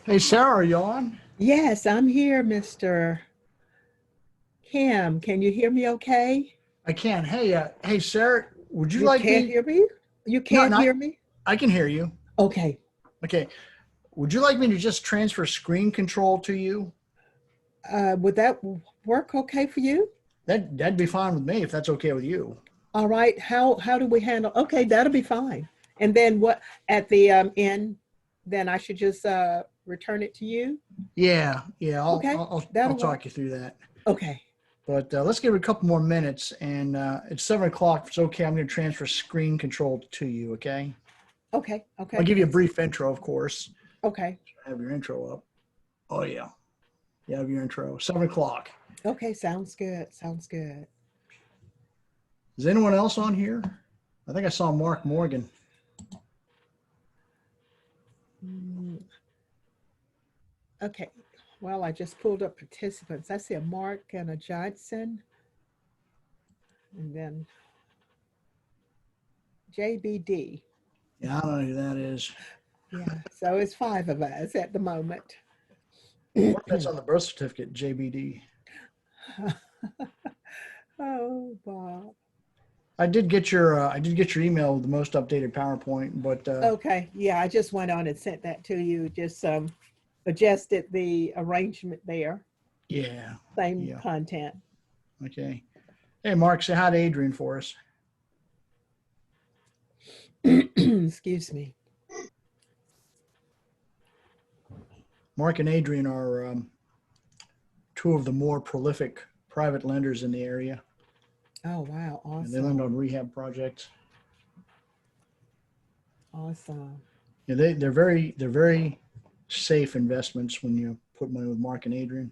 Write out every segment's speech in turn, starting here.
Hey, Sarah, are you on? Yes, I'm here, Mr. Kim. Can you hear me okay? I can. Hey, Sarah, would you You like can't me? hear me? You No, can't not. hear me? I can hear you. Okay. Okay. Would you like me to just transfer screen control to you? Would that work okay for you? That'd be fine with me if that's okay with you. All right. How do we handle? Okay, that'll be fine. And then what at the end, then I should just return it to you? Yeah. Okay, I'll that'll talk work. you through that. Okay. But let's give it a couple more minutes, and it's 7 o'clock. If it's okay, I'm going to transfer screen control to you. Okay. Okay. I'll Okay. give you a That's brief intro, of course. okay. Have your intro up. Oh yeah. You have your intro. 7 o'clock. Okay, sounds good. Sounds good. Is anyone else on here? I think I saw Mark Morgan. Mm, okay. Well, I just pulled up participants. I see a Mark and a Johnson, and then JBD. Yeah, I don't know who that is. Yeah, so it's five of us at the moment. I wonder if that's on the birth certificate, JBD. Oh, Bob. I did get your email with the most updated PowerPoint, but Okay, yeah, I just went on and sent that to you. Just adjusted the arrangement there. yeah, Same yeah, content. okay. Hey, Mark, say hi to Adrian for us. Excuse me. Mark and Adrian are two of the more prolific private lenders in the area, Oh, wow, and they lend on awesome, rehab projects. awesome. Yeah, they're very safe investments when you put money with Mark and Adrian.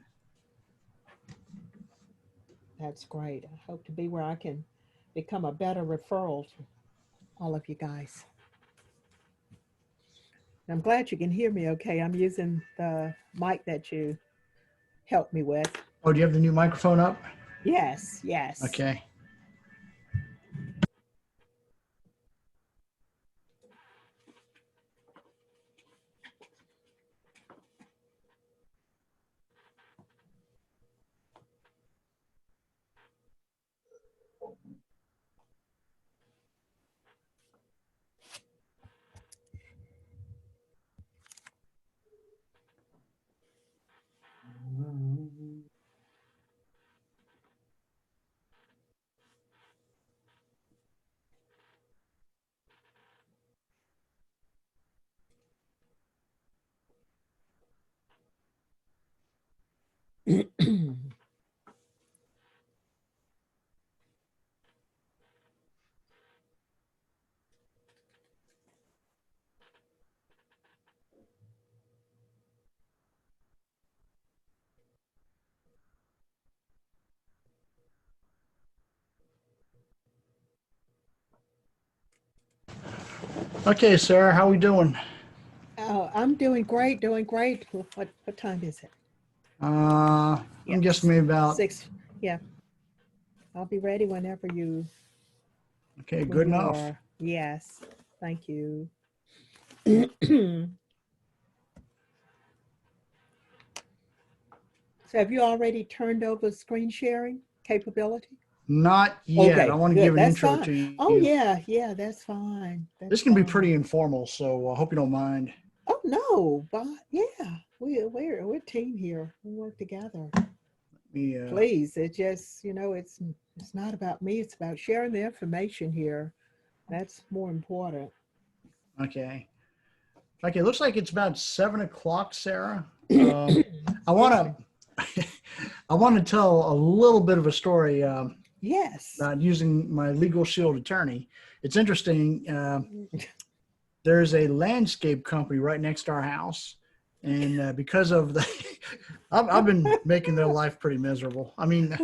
That's great. I hope to be where I can become a better referral to all of you guys. I'm glad you can hear me okay. I'm using the mic that you helped me with. Oh, do you have the new microphone up? Yes, yes. Okay. Okay, Sarah, how we doing? Oh, I'm doing great, doing great. What time is it? I'm Yep, guessing maybe about, 6. Yeah, I'll be ready whenever okay, when good you enough. are. Yes, thank you. So have you already turned over screen sharing capability? Not yet. I Okay, want to give good. an That's intro fine. to Oh you. yeah, yeah, that's fine. This That's can be pretty fine. informal, so I hope you don't mind. Oh no, but yeah, we're a team here. We work together. Me, Please, it just it's not about me. It's about sharing the information here. That's more important. okay. Okay, looks like it's about 7 o'clock, Sarah. I Excuse me. want to, I want to tell a little bit of a story Yes. about using my LegalShield attorney. It's interesting. There's a landscape company right next to our house, and because of the, I've been making their life pretty miserable. I mean,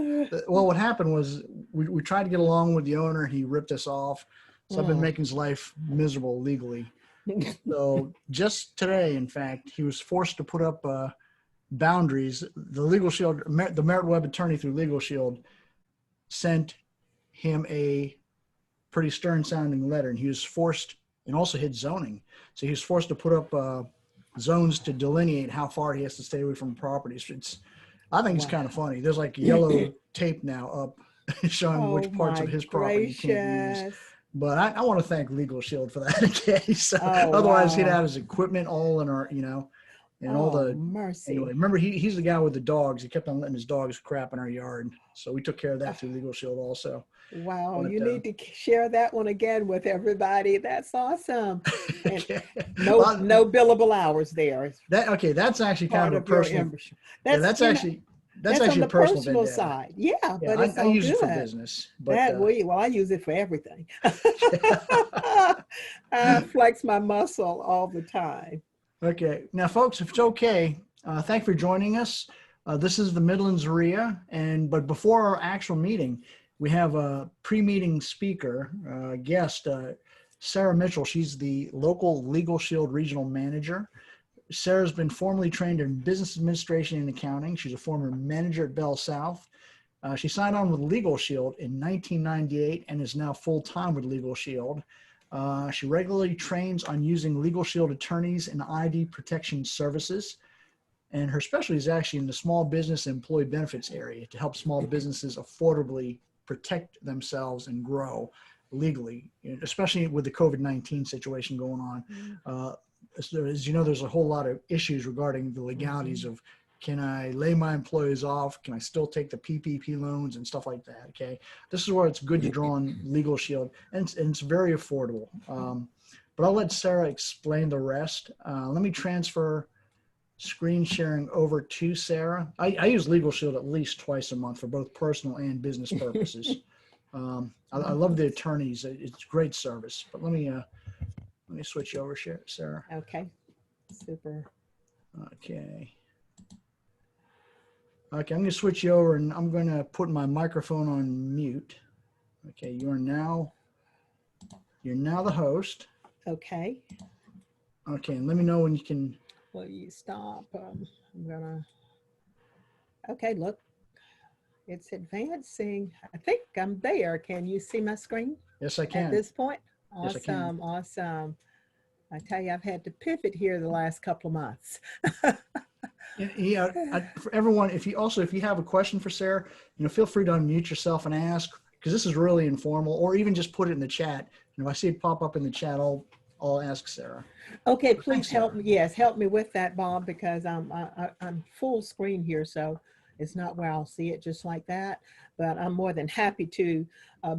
well, what happened was we tried to get along with the owner, and he ripped us off. So I've been Mm. making his life miserable legally. So just today, in fact, he was forced to put up boundaries. The Legal Shield, the Merit Web attorney through Legal Shield, sent him a pretty stern sounding letter, and he was forced, and also hit zoning. So he was forced to put up zones to delineate how far he has to stay away from properties. I think it's kind of Wow. funny. There's like yellow tape now up showing Oh which parts of my his property you can't use. gracious. But I want to thank LegalShield for that case. Oh Otherwise, he'd wow. have his equipment all in our, and all Oh the. Anyway, mercy. remember he's the guy with the dogs. He kept on letting his dogs crap in our yard, so we took care of that through LegalShield also. Wow, But you need to share that one again with everybody. That's awesome. And okay. no Well, no billable hours there. It's that's actually kind part of a of your personal. membership. Yeah, That's that's that's on actually a the personal personal vendetta. side. Yeah, Yeah, but it's I all use it for good. business, but That well, I use it for everything. okay. I flex my muscle all the time. Okay. Now, folks, if it's okay, thank you for joining us. This is the Midlands REIA, but before our actual meeting, we have a pre-meeting speaker, guest, Sarah Mitchell. She's the local LegalShield regional manager. Sarah's been formally trained in business administration and accounting. She's a former manager at Bell South. She signed on with LegalShield in 1998 and is now full-time with LegalShield. She regularly trains on using LegalShield attorneys and ID protection services. And her specialty is actually in the small business and employee benefits area to help small businesses affordably protect themselves and grow legally, especially with the COVID-19 situation going on. As you know, there's a whole lot of issues regarding the legalities of, can I lay my employees off? Can I still take the PPP loans and stuff like that? Okay. This is where it's good to draw on LegalShield, and it's very affordable. But I'll let Sarah explain the rest. Let me transfer screen sharing over to Sarah. I use LegalShield at least twice a month for both personal and business purposes. I love the attorneys. It's great service, but let me switch you over, Sarah. Okay, super. Okay. Okay, I'm going to switch you over and I'm going to put my microphone on mute. Okay, you're now the host. Okay. Okay, and let me know when you can. Will you stop? I'm gonna. Okay, look, it's advancing. I think I'm there. Can you see my screen? Yes, I can. At this point? Yes, I can. Awesome, awesome. I tell you, I've had to pivot here the last couple of months. Yeah, for everyone, if you have a question for Sarah, feel free to unmute yourself and ask, because this is really informal, or even just put it in the chat. And if I see it pop up in the chat, I'll ask Sarah. Okay, please Thanks, help Sarah. me. Yes, help me with that, Bob, because I'm full screen here, so it's not where I'll see it just like that. But I'm more than happy to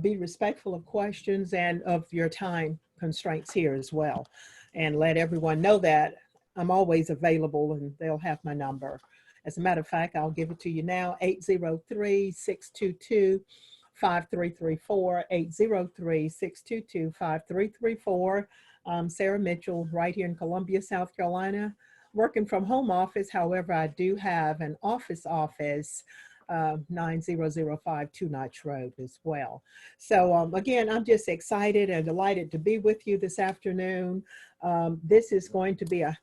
be respectful of questions and of your time constraints here as well, and let everyone know that I'm always available and they'll have my number. As a matter of fact, I'll give it to you now, 803-622-5334, 803-622-5334. Sarah Mitchell, right here in Columbia, South Carolina, working from home office. However, I do have an office, 9005 Two Notch Road as well. So again, I'm just excited and delighted to be with you this afternoon. This is going to be a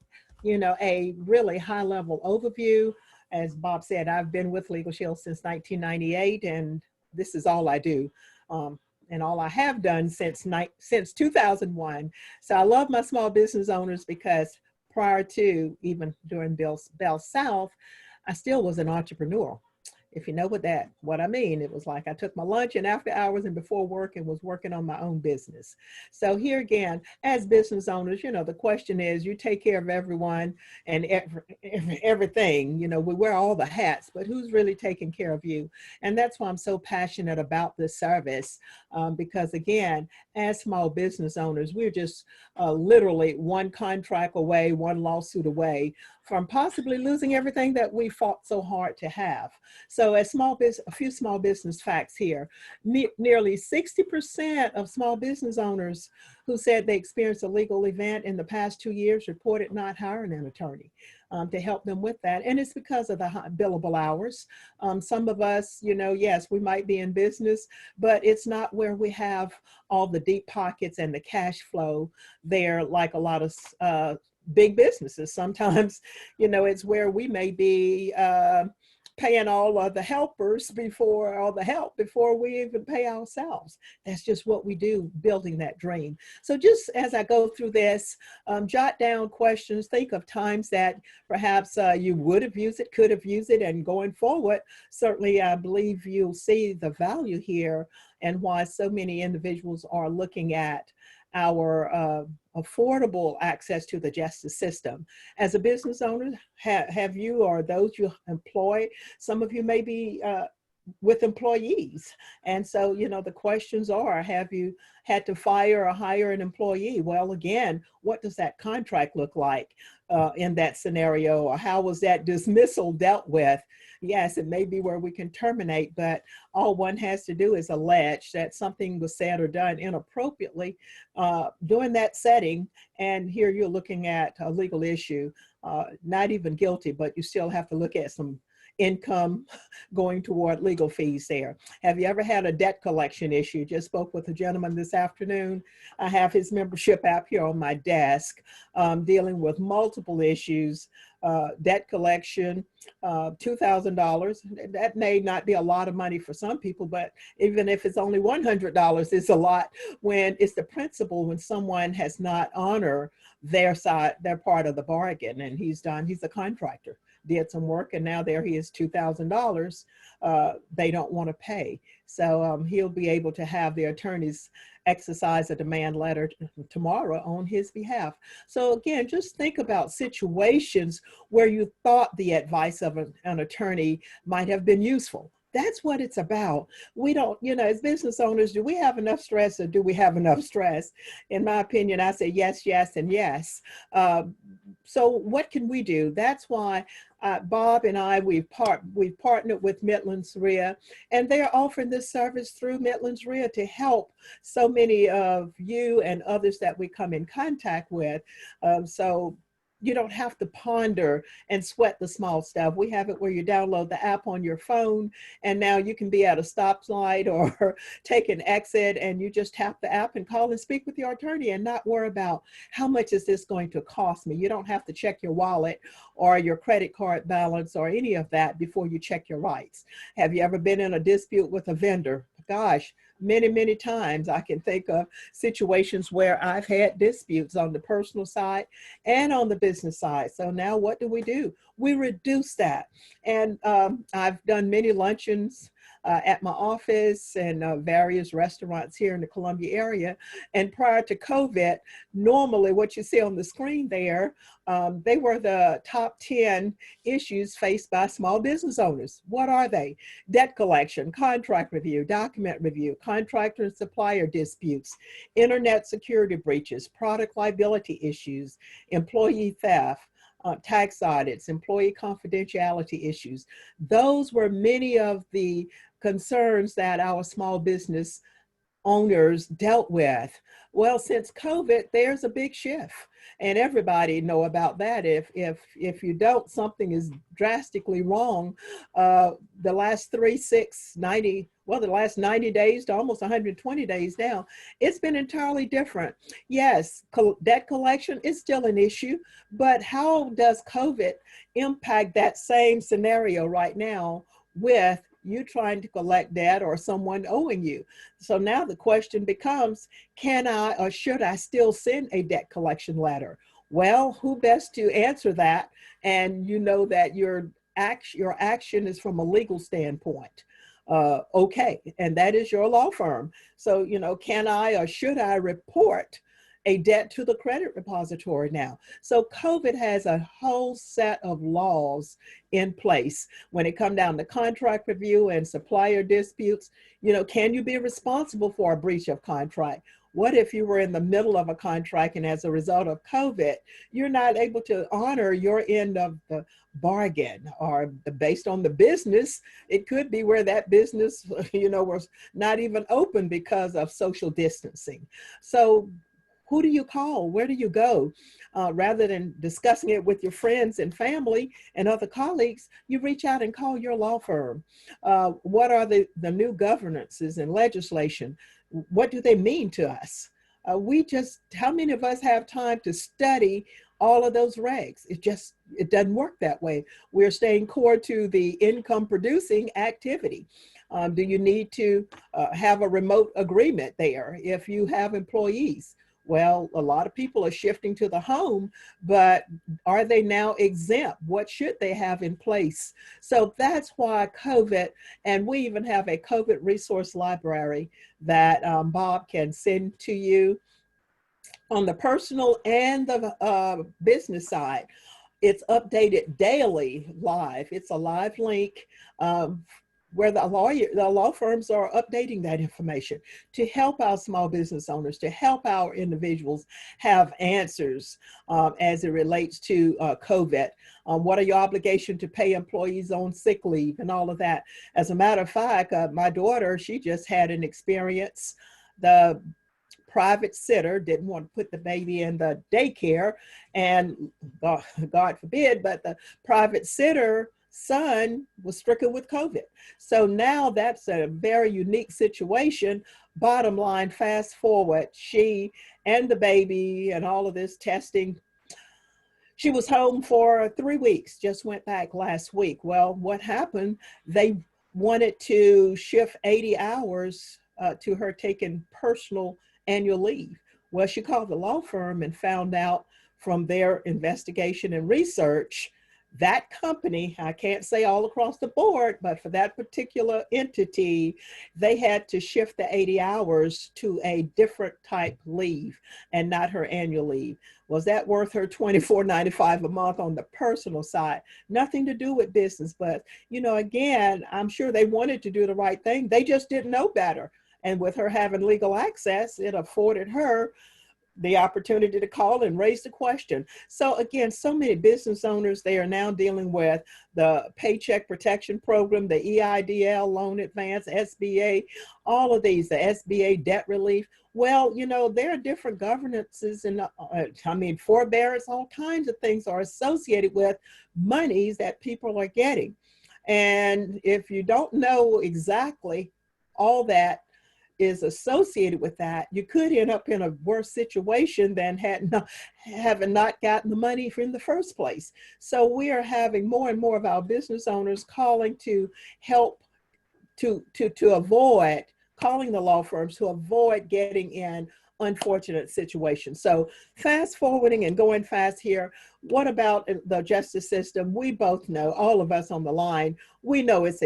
really high level overview. As Bob said, I've been with LegalShield since 1998, and this is all I do. And all I have done since 2001. So I love my small business owners, because prior to even during Bell South, I still was an entrepreneur. If you know what I mean, it was like I took my lunch and after hours and before work and was working on my own business. So here again, as business owners, the question is, you take care of everyone and everything, we wear all the hats, but who's really taking care of you? And that's why I'm so passionate about this service, because again, as small business owners, we're just literally one contract away, one lawsuit away from possibly losing everything that we fought so hard to have. So as a few small business facts here, nearly 60% of small business owners who said they experienced a legal event in the past 2 years reported not hiring an attorney to help them with that. And it's because of the high billable hours. Some of us, yes, we might be in business, but it's not where we have all the deep pockets and the cash flow there like a lot of big businesses. Sometimes, it's where we may be paying all of the helpers before, all the help before we even pay ourselves. That's just what we do, building that dream. So just as I go through this, jot down questions, think of times that perhaps you would have used it, could have used it, and going forward, certainly I believe you'll see the value here and why so many individuals are looking at our affordable access to the justice system. As a business owner, have you or those you employ, some of you may be with employees. And so, you know, the questions are, have you had to fire or hire an employee? Well, again, what does that contract look like in that scenario? Or how was that dismissal dealt with? Yes, it may be where we can terminate, but all one has to do is allege that something was said or done inappropriately during that setting. And here you're looking at a legal issue, not even guilty, but you still have to look at some income going toward legal fees there. Have you ever had a debt collection issue? Just spoke with a gentleman this afternoon. I have his membership app here on my desk, dealing with multiple issues, debt collection, $2,000. That may not be a lot of money for some people, but even if it's only $100, it's a lot when it's the principle when someone has not honored their side, their part of the bargain. And he's a contractor, did some work, and now there he is, $2,000 they don't want to pay. So he'll be able to have the attorneys exercise a demand letter tomorrow on his behalf. So again, just think about situations where you thought the advice of an attorney might have been useful. That's what it's about. We don't, you know, as business owners, do we have enough stress or do we have enough stress? In my opinion, I say yes, yes, and yes. So what can we do? That's why Bob and I, we've partnered with Midlands REIA, and they're offering this service through Midlands REIA to help so many of you and others that we come in contact with. So you don't have to ponder and sweat the small stuff. We have it where you download the app on your phone, and now you can be at a stoplight or take an exit, and you just tap the app and call and speak with your attorney and not worry about how much is this going to cost me. You don't have to check your wallet or your credit card balance or any of that before you check your rights. Have you ever been in a dispute with a vendor? Gosh, many, many times. I can think of situations where I've had disputes on the personal side and on the business side. So now what do? We reduce that. And I've done many luncheons at my office and various restaurants here in the Columbia area. And prior to COVID, normally what you see on the screen there, they were the top 10 issues faced by small business owners. What are they? Debt collection, contract review, document review, contractor and supplier disputes, internet security breaches, product liability issues, employee theft, tax audits, employee confidentiality issues. Those were many of the concerns that our small business owners dealt with. Well, since COVID, there's a big shift, and everybody know about that. If you don't, something is drastically wrong. The last 3, 6, 90, well, the last 90 days to almost 120 days now, it's been entirely different. Yes, debt collection is still an issue, but how does COVID impact that same scenario right now with you trying to collect debt or someone owing you? So now the question becomes, can I or should I still send a debt collection letter? Well, who best to answer that? And you know that your action is from a legal standpoint. Okay, and that is your law firm. So, you know, can I or should I report a debt to the credit repository now? So COVID has a whole set of laws in place when it comes down to contract review and supplier disputes. You know, can you be responsible for a breach of contract? What if you were in the middle of a contract and as a result of COVID, you're not able to honor your end of the bargain, or based on the business, it could be where that business, you know, was not even open because of social distancing. So who do you call? Where do you go? Rather than discussing it with your friends and family and other colleagues, you reach out and call your law firm. What are the new governances and legislation? What do they mean to us? How many of us have time to study all of those regs. It doesn't work that way. We're staying core to the income producing activity. Do you need to have a remote agreement there if you have employees? Well, a lot of people are shifting to the home, but are they now exempt? What should they have in place? So that's why COVID, and we even have a COVID resource library that Bob can send to you on the personal and the business side. It's updated daily live. It's a live link where the law firms are updating that information to help our small business owners, to help our individuals have answers as it relates to COVID. What are your obligations to pay employees on sick leave and all of that? As a matter of fact, my daughter, she just had an experience. The private sitter didn't want to put the baby in the daycare, and God forbid, but the private sitter son was stricken with COVID. So now that's a very unique situation. Bottom line, fast forward, she and the baby and all of this testing, she was home for 3 weeks, just went back last week. Well, what happened? They wanted to shift 80 hours to her taking personal annual leave. Well, she called the law firm and found out from their investigation and research that company, I can't say all across the board, but for that particular entity, they had to shift the 80 hours to a different type leave and not her annual leave. Was that worth her $24.95 a month on the personal side? Nothing to do with business, but again, I'm sure they wanted to do the right thing. They just didn't know better. And with her having legal access, it afforded her the opportunity to call and raise the question. So again, so many business owners, they are now dealing with the Paycheck Protection Program, the EIDL loan advance, SBA, all of these, the SBA debt relief. Well, there are different governances and forbearance, all kinds of things are associated with monies that people are getting. And if you don't know exactly all that is associated with that, you could end up in a worse situation than having not gotten the money from the first place. So we are having more and more of our business owners calling to help to avoid, calling the law firms to avoid getting in unfortunate situations. So fast forwarding and going fast here, what about the justice system? We both know, all of us on the line, we know it's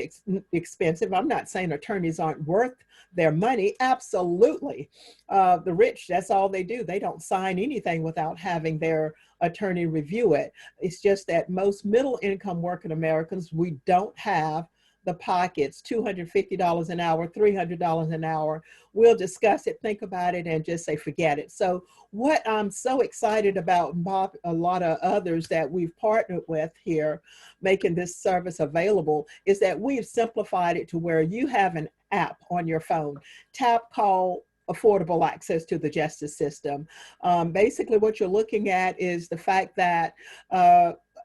expensive. I'm not saying attorneys aren't worth their money. Absolutely. The rich, that's all they do. They don't sign anything without having their attorney review it. It's just that most middle income working Americans, we don't have the pockets, $250 an hour, $300 an hour. We'll discuss it, think about it, and just say, forget it. So what I'm so excited about, Bob, a lot of others that we've partnered with here, making this service available, is that we've simplified it to where you have an app on your phone, tap, call, affordable access to the justice system. Basically what you're looking at is the fact that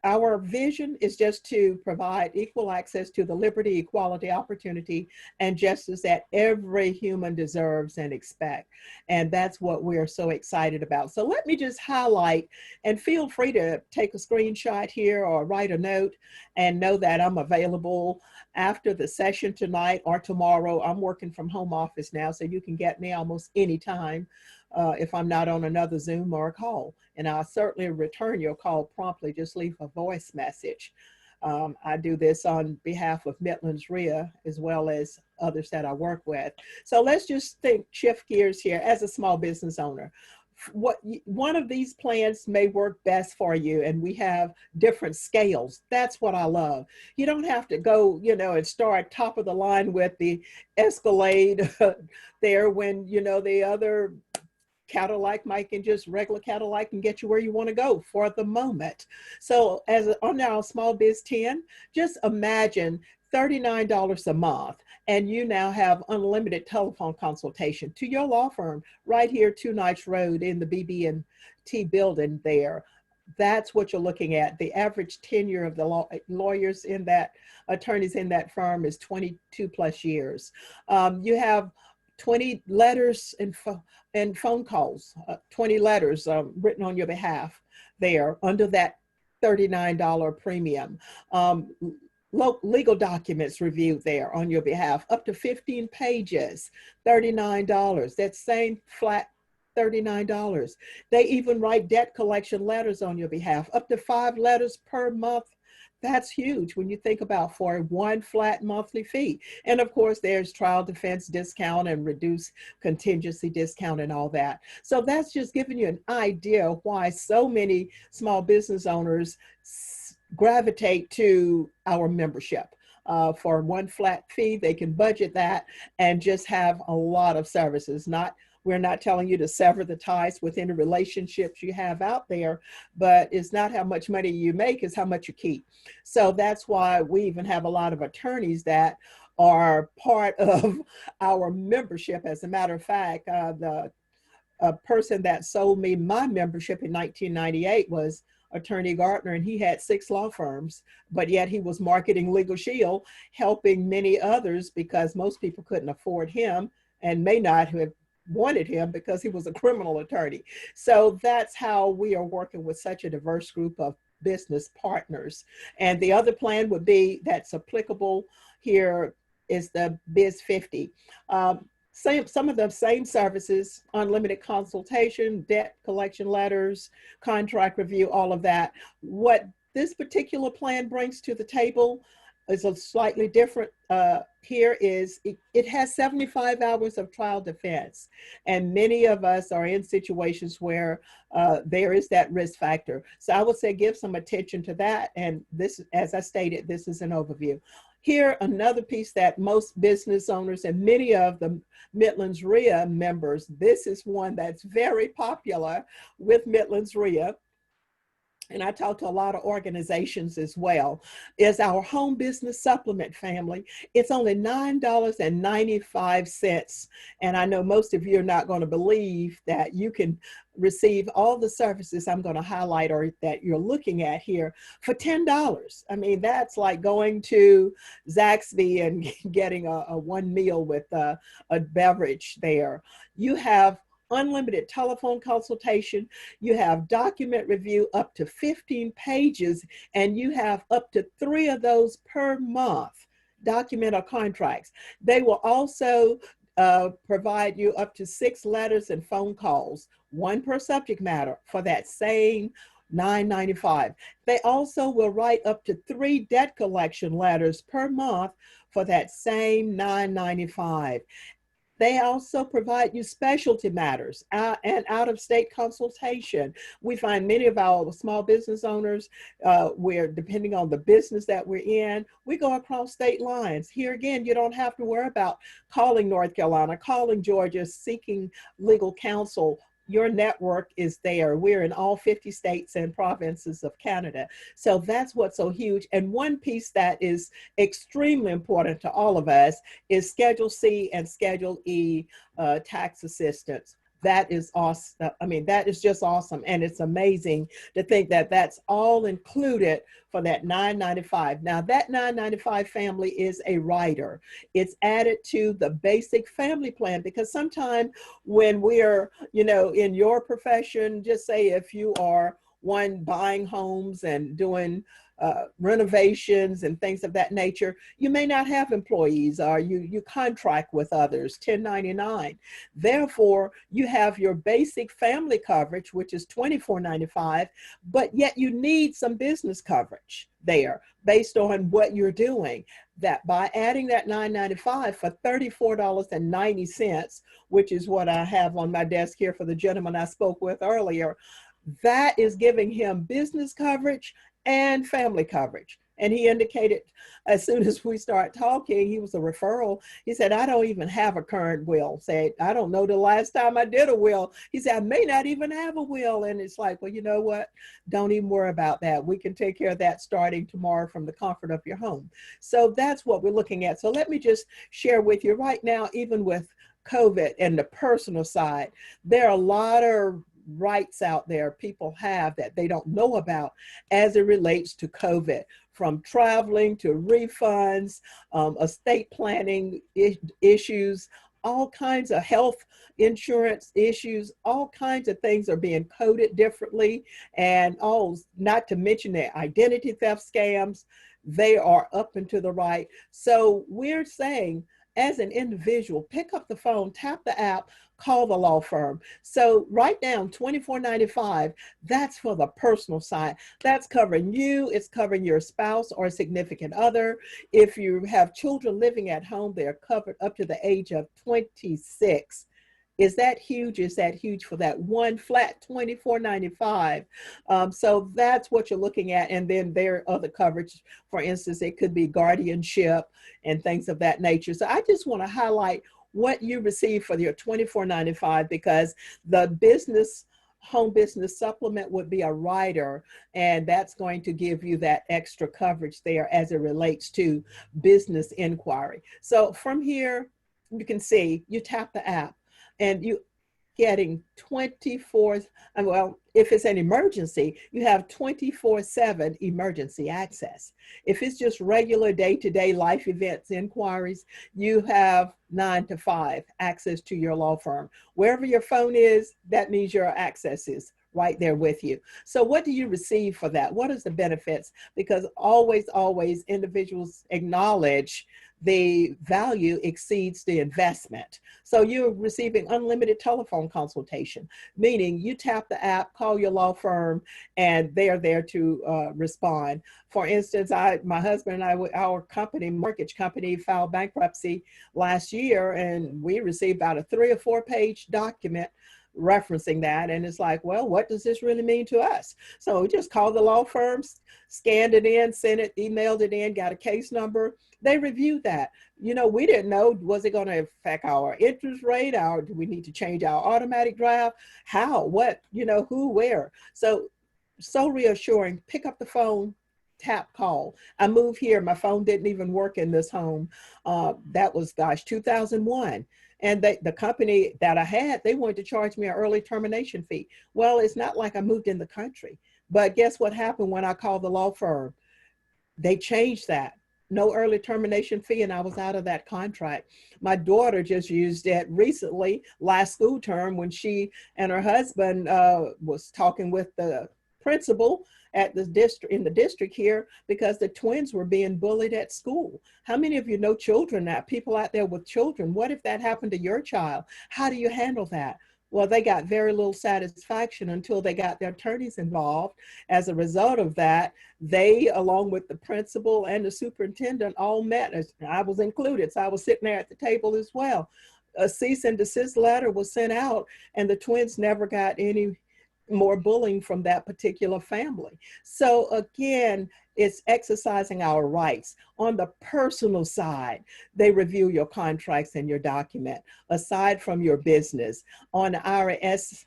our vision is just to provide equal access to the liberty, equality, opportunity, and justice that every human deserves and expect. And that's what we're so excited about. So let me just highlight, and feel free to take a screenshot here or write a note, and know that I'm available after the session tonight or tomorrow. I'm working from home office now, so you can get me almost anytime. If I'm not on another Zoom or a call, and I'll certainly return your call promptly. Just leave a voice message. I do this on behalf of Midlands REIA as well as others that I work with. So let's just shift gears here. As a small business owner, one of these plans may work best for you, and we have different scales. That's what I love. You don't have to go, and start top of the line with the Escalade there when, the other Cadillac might can just regular Cadillac and get you where you want to go for the moment. So on our Small Biz 10, just imagine $39 a month, and you now have unlimited telephone consultation to your law firm right here, 2 Nights Road in the BB&T building there. That's what you're looking at. The average tenure of the lawyers in that, attorneys in that firm is 22 plus years. You have 20 letters and phone calls, 20 letters written on your behalf there under that $39 premium. Legal documents reviewed there on your behalf, up to 15 pages, $39. That same flat $39. They even write debt collection letters on your behalf, up to 5 letters per month. That's huge when you think about for one flat monthly fee. And of course, there's trial defense discount and reduced contingency discount and all that. So that's just giving you an idea of why so many small business owners gravitate to our membership. For one flat fee, they can budget that and just have a lot of services. We're not telling you to sever the ties with any relationships you have out there, but it's not how much money you make, it's how much you keep. So that's why we even have a lot of attorneys that are part of our membership. As a matter of fact, the person that sold me my membership in 1998 was Attorney Gardner, and he had 6 law firms, but yet he was marketing LegalShield, helping many others because most people couldn't afford him and may not have wanted him because he was a criminal attorney. So that's how we are working with such a diverse group of business partners. And the other plan would be that's applicable here is the Biz 50. Some of the same services, unlimited consultation, debt collection letters, contract review, all of that. What this particular plan brings to the table is a slightly different. Here is, it has 75 hours of trial defense. And many of us are in situations where there is that risk factor. So I would say give some attention to that. And this, as I stated, this is an overview. Here, another piece that most business owners and many of the Midlands REIA members, this is one that's very popular with Midlands REIA, and I talk to a lot of organizations as well, is our home business supplement family. It's only $9.95. And I know most of you are not going to believe that you can receive all the services I'm going to highlight or that you're looking at here for $10. I mean, that's like going to Zaxby and getting a one meal with a beverage there. You have unlimited telephone consultation, you have document review up to 15 pages, and you have up to 3 of those per month, document or contracts. They will also provide you up to 6 letters and phone calls, 1 per subject matter for that same $9.95. They also will write up to 3 debt collection letters per month for that same $9.95. They also provide you specialty matters and out-of-state consultation. We find many of our small business owners, where depending on the business that we're in, we go across state lines. Here again, you don't have to worry about calling North Carolina, calling Georgia, seeking legal counsel. Your network is there. We're in all 50 states and provinces of Canada. So that's what's so huge. And one piece that is extremely important to all of us is Schedule C and Schedule E tax assistance. That is awesome. I mean, that is just awesome. And it's amazing to think that that's all included for that $9.95. Now that $9.95 family is a rider. It's added to the basic family plan, because sometimes when we're, in your profession, just say if you are one buying homes and doing renovations and things of that nature, you may not have employees, or you contract with others, 1099. Therefore, you have your basic family coverage, which is $24.95, but yet you need some business coverage there based on what you're doing. That by adding that $9.95 for $34.90, which is what I have on my desk here for the gentleman I spoke with earlier, that is giving him business coverage and family coverage. And he indicated as soon as we start talking, he was a referral. He said, I don't even have a current will. Said, I don't know the last time I did a will. He said, I may not even have a will. And it's like, well, you know what? Don't even worry about that. We can take care of that starting tomorrow from the comfort of your home. So that's what we're looking at. So let me just share with you right now, even with COVID and the personal side, there are a lot of rights out there people have that they don't know about as it relates to COVID, from traveling to refunds, estate planning issues, all kinds of health insurance issues, all kinds of things are being coded differently. And all, not to mention the identity theft scams, they are up and to the right. So we're saying, as an individual, pick up the phone, tap the app, call the law firm. So write down $24.95. That's for the personal side. That's covering you. It's covering your spouse or significant other. If you have children living at home, they're covered up to the age of 26. Is that huge? Is that huge for that one flat $24.95? So that's what you're looking at. And then there are other coverage. For instance, it could be guardianship and things of that nature. So I just want to highlight what you receive for your $24.95, because the home business supplement would be a rider, and that's going to give you that extra coverage there as it relates to business inquiry. So from here, you can see, you tap the app and you getting 24, well, if it's an emergency, you have 24/7 emergency access. If it's just regular day-to-day life events inquiries, you have 9 to 5 access to your law firm. Wherever your phone is, that means your access is right there with you. So what do you receive for that? What is the benefits? Because always individuals acknowledge the value exceeds the investment. So you're receiving unlimited telephone consultation, meaning you tap the app, call your law firm, and they are there to respond. For instance, my husband and I, our company, mortgage company, filed bankruptcy last year, and we received about a 3 or 4 page document referencing that. And it's like, well, what does this really mean to us? So we just called the law firms, scanned it in, sent it, emailed it in, got a case number. They reviewed that. You know, we didn't know, was it going to affect our interest rate? Do we need to change our automatic draft? How, what, you know, who, where? So reassuring. Pick up the phone, tap, call. I moved here. My phone didn't even work in this home. That was, 2001. And the company that I had, they wanted to charge me an early termination fee. Well, it's not like I moved in the country. But guess what happened when I called the law firm? They changed that. No early termination fee, and I was out of that contract. My daughter just used it recently, last school term, when she and her husband was talking with the principal at the district, in the district here, because the twins were being bullied at school. How many of you know children now, people out there with children? What if that happened to your child? How do you handle that? Well, they got very little satisfaction until they got their attorneys involved. As a result of that, they, along with the principal and the superintendent, all met. I was included, so I was sitting there at the table as well. A cease and desist letter was sent out, and the twins never got any more bullying from that particular family. So again, it's exercising our rights. On the personal side, they review your contracts and your document. Aside from your business, on the IRS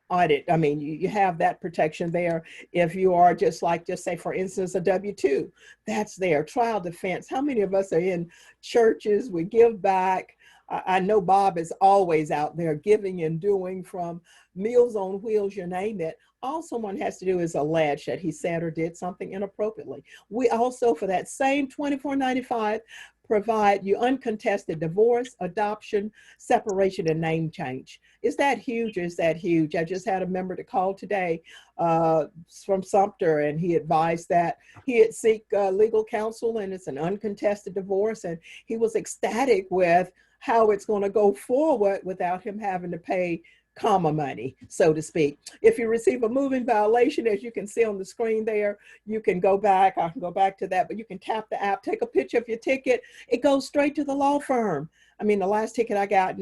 audit, I mean, you have that protection there. If you are just say, for instance, a W-2, that's there. Trial defense. How many of us are in churches? We give back. I know Bob is always out there giving and doing, from Meals on Wheels, you name it. All someone has to do is allege that he said or did something inappropriately. We also, for that same $24.95, provide you uncontested divorce, adoption, separation, and name change. Is that huge? Is that huge? I just had a member to call today from Sumter, and he advised that he had seek legal counsel, and it's an uncontested divorce, and he was ecstatic with how it's going to go forward without him having to pay comma money, so to speak. If you receive a moving violation, as you can see on the screen there, you can go back. I can go back to that, but you can tap the app, take a picture of your ticket. It goes straight to the law firm. I mean, the last ticket I got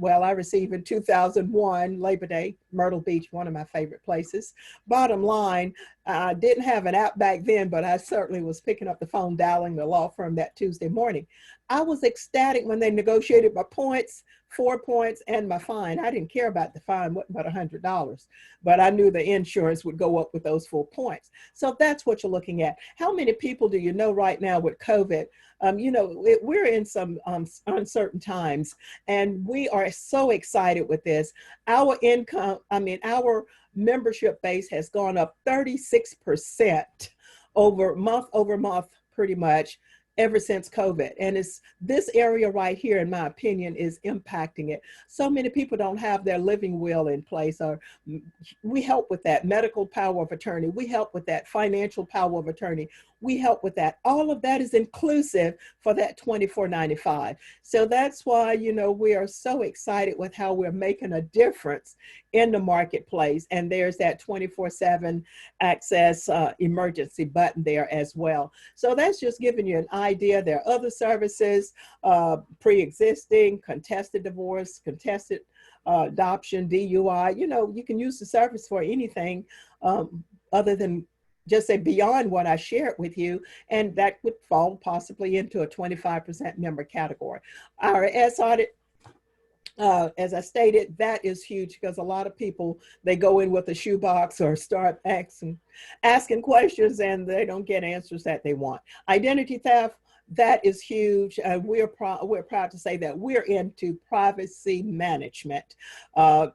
I received in 2001, Labor Day, Myrtle Beach, one of my favorite places. Bottom line, I didn't have an app back then, but I certainly was picking up the phone, dialing the law firm that Tuesday morning. I was ecstatic when they negotiated my points, 4 points, and my fine. I didn't care about the fine, wasn't but $100, but I knew the insurance would go up with those 4 points. So that's what you're looking at. How many people do you know right now with COVID? We're in some uncertain times, and we are so excited with this. Our membership base has gone up 36% over month, pretty much. ever since COVID. And it's this area right here, in my opinion, is impacting it. So many people don't have their living will in place, or we help with that. Medical power of attorney, we help with that. Financial power of attorney, we help with that. All of that is inclusive for that $24.95. So that's why, you know, we are so excited with how we're making a difference in the marketplace. And there's that 24/7 access emergency button there as well. So that's just giving you an idea. There are other services, pre-existing, contested divorce, contested adoption, DUI. You know, you can use the service for anything other than just say beyond what I shared with you, and that would fall possibly into a 25% member category. IRS audit, as I stated, that is huge because a lot of people, they go in with a shoebox or start asking questions and they don't get answers that they want. Identity theft, that is huge. We're proud to say that we're into privacy management.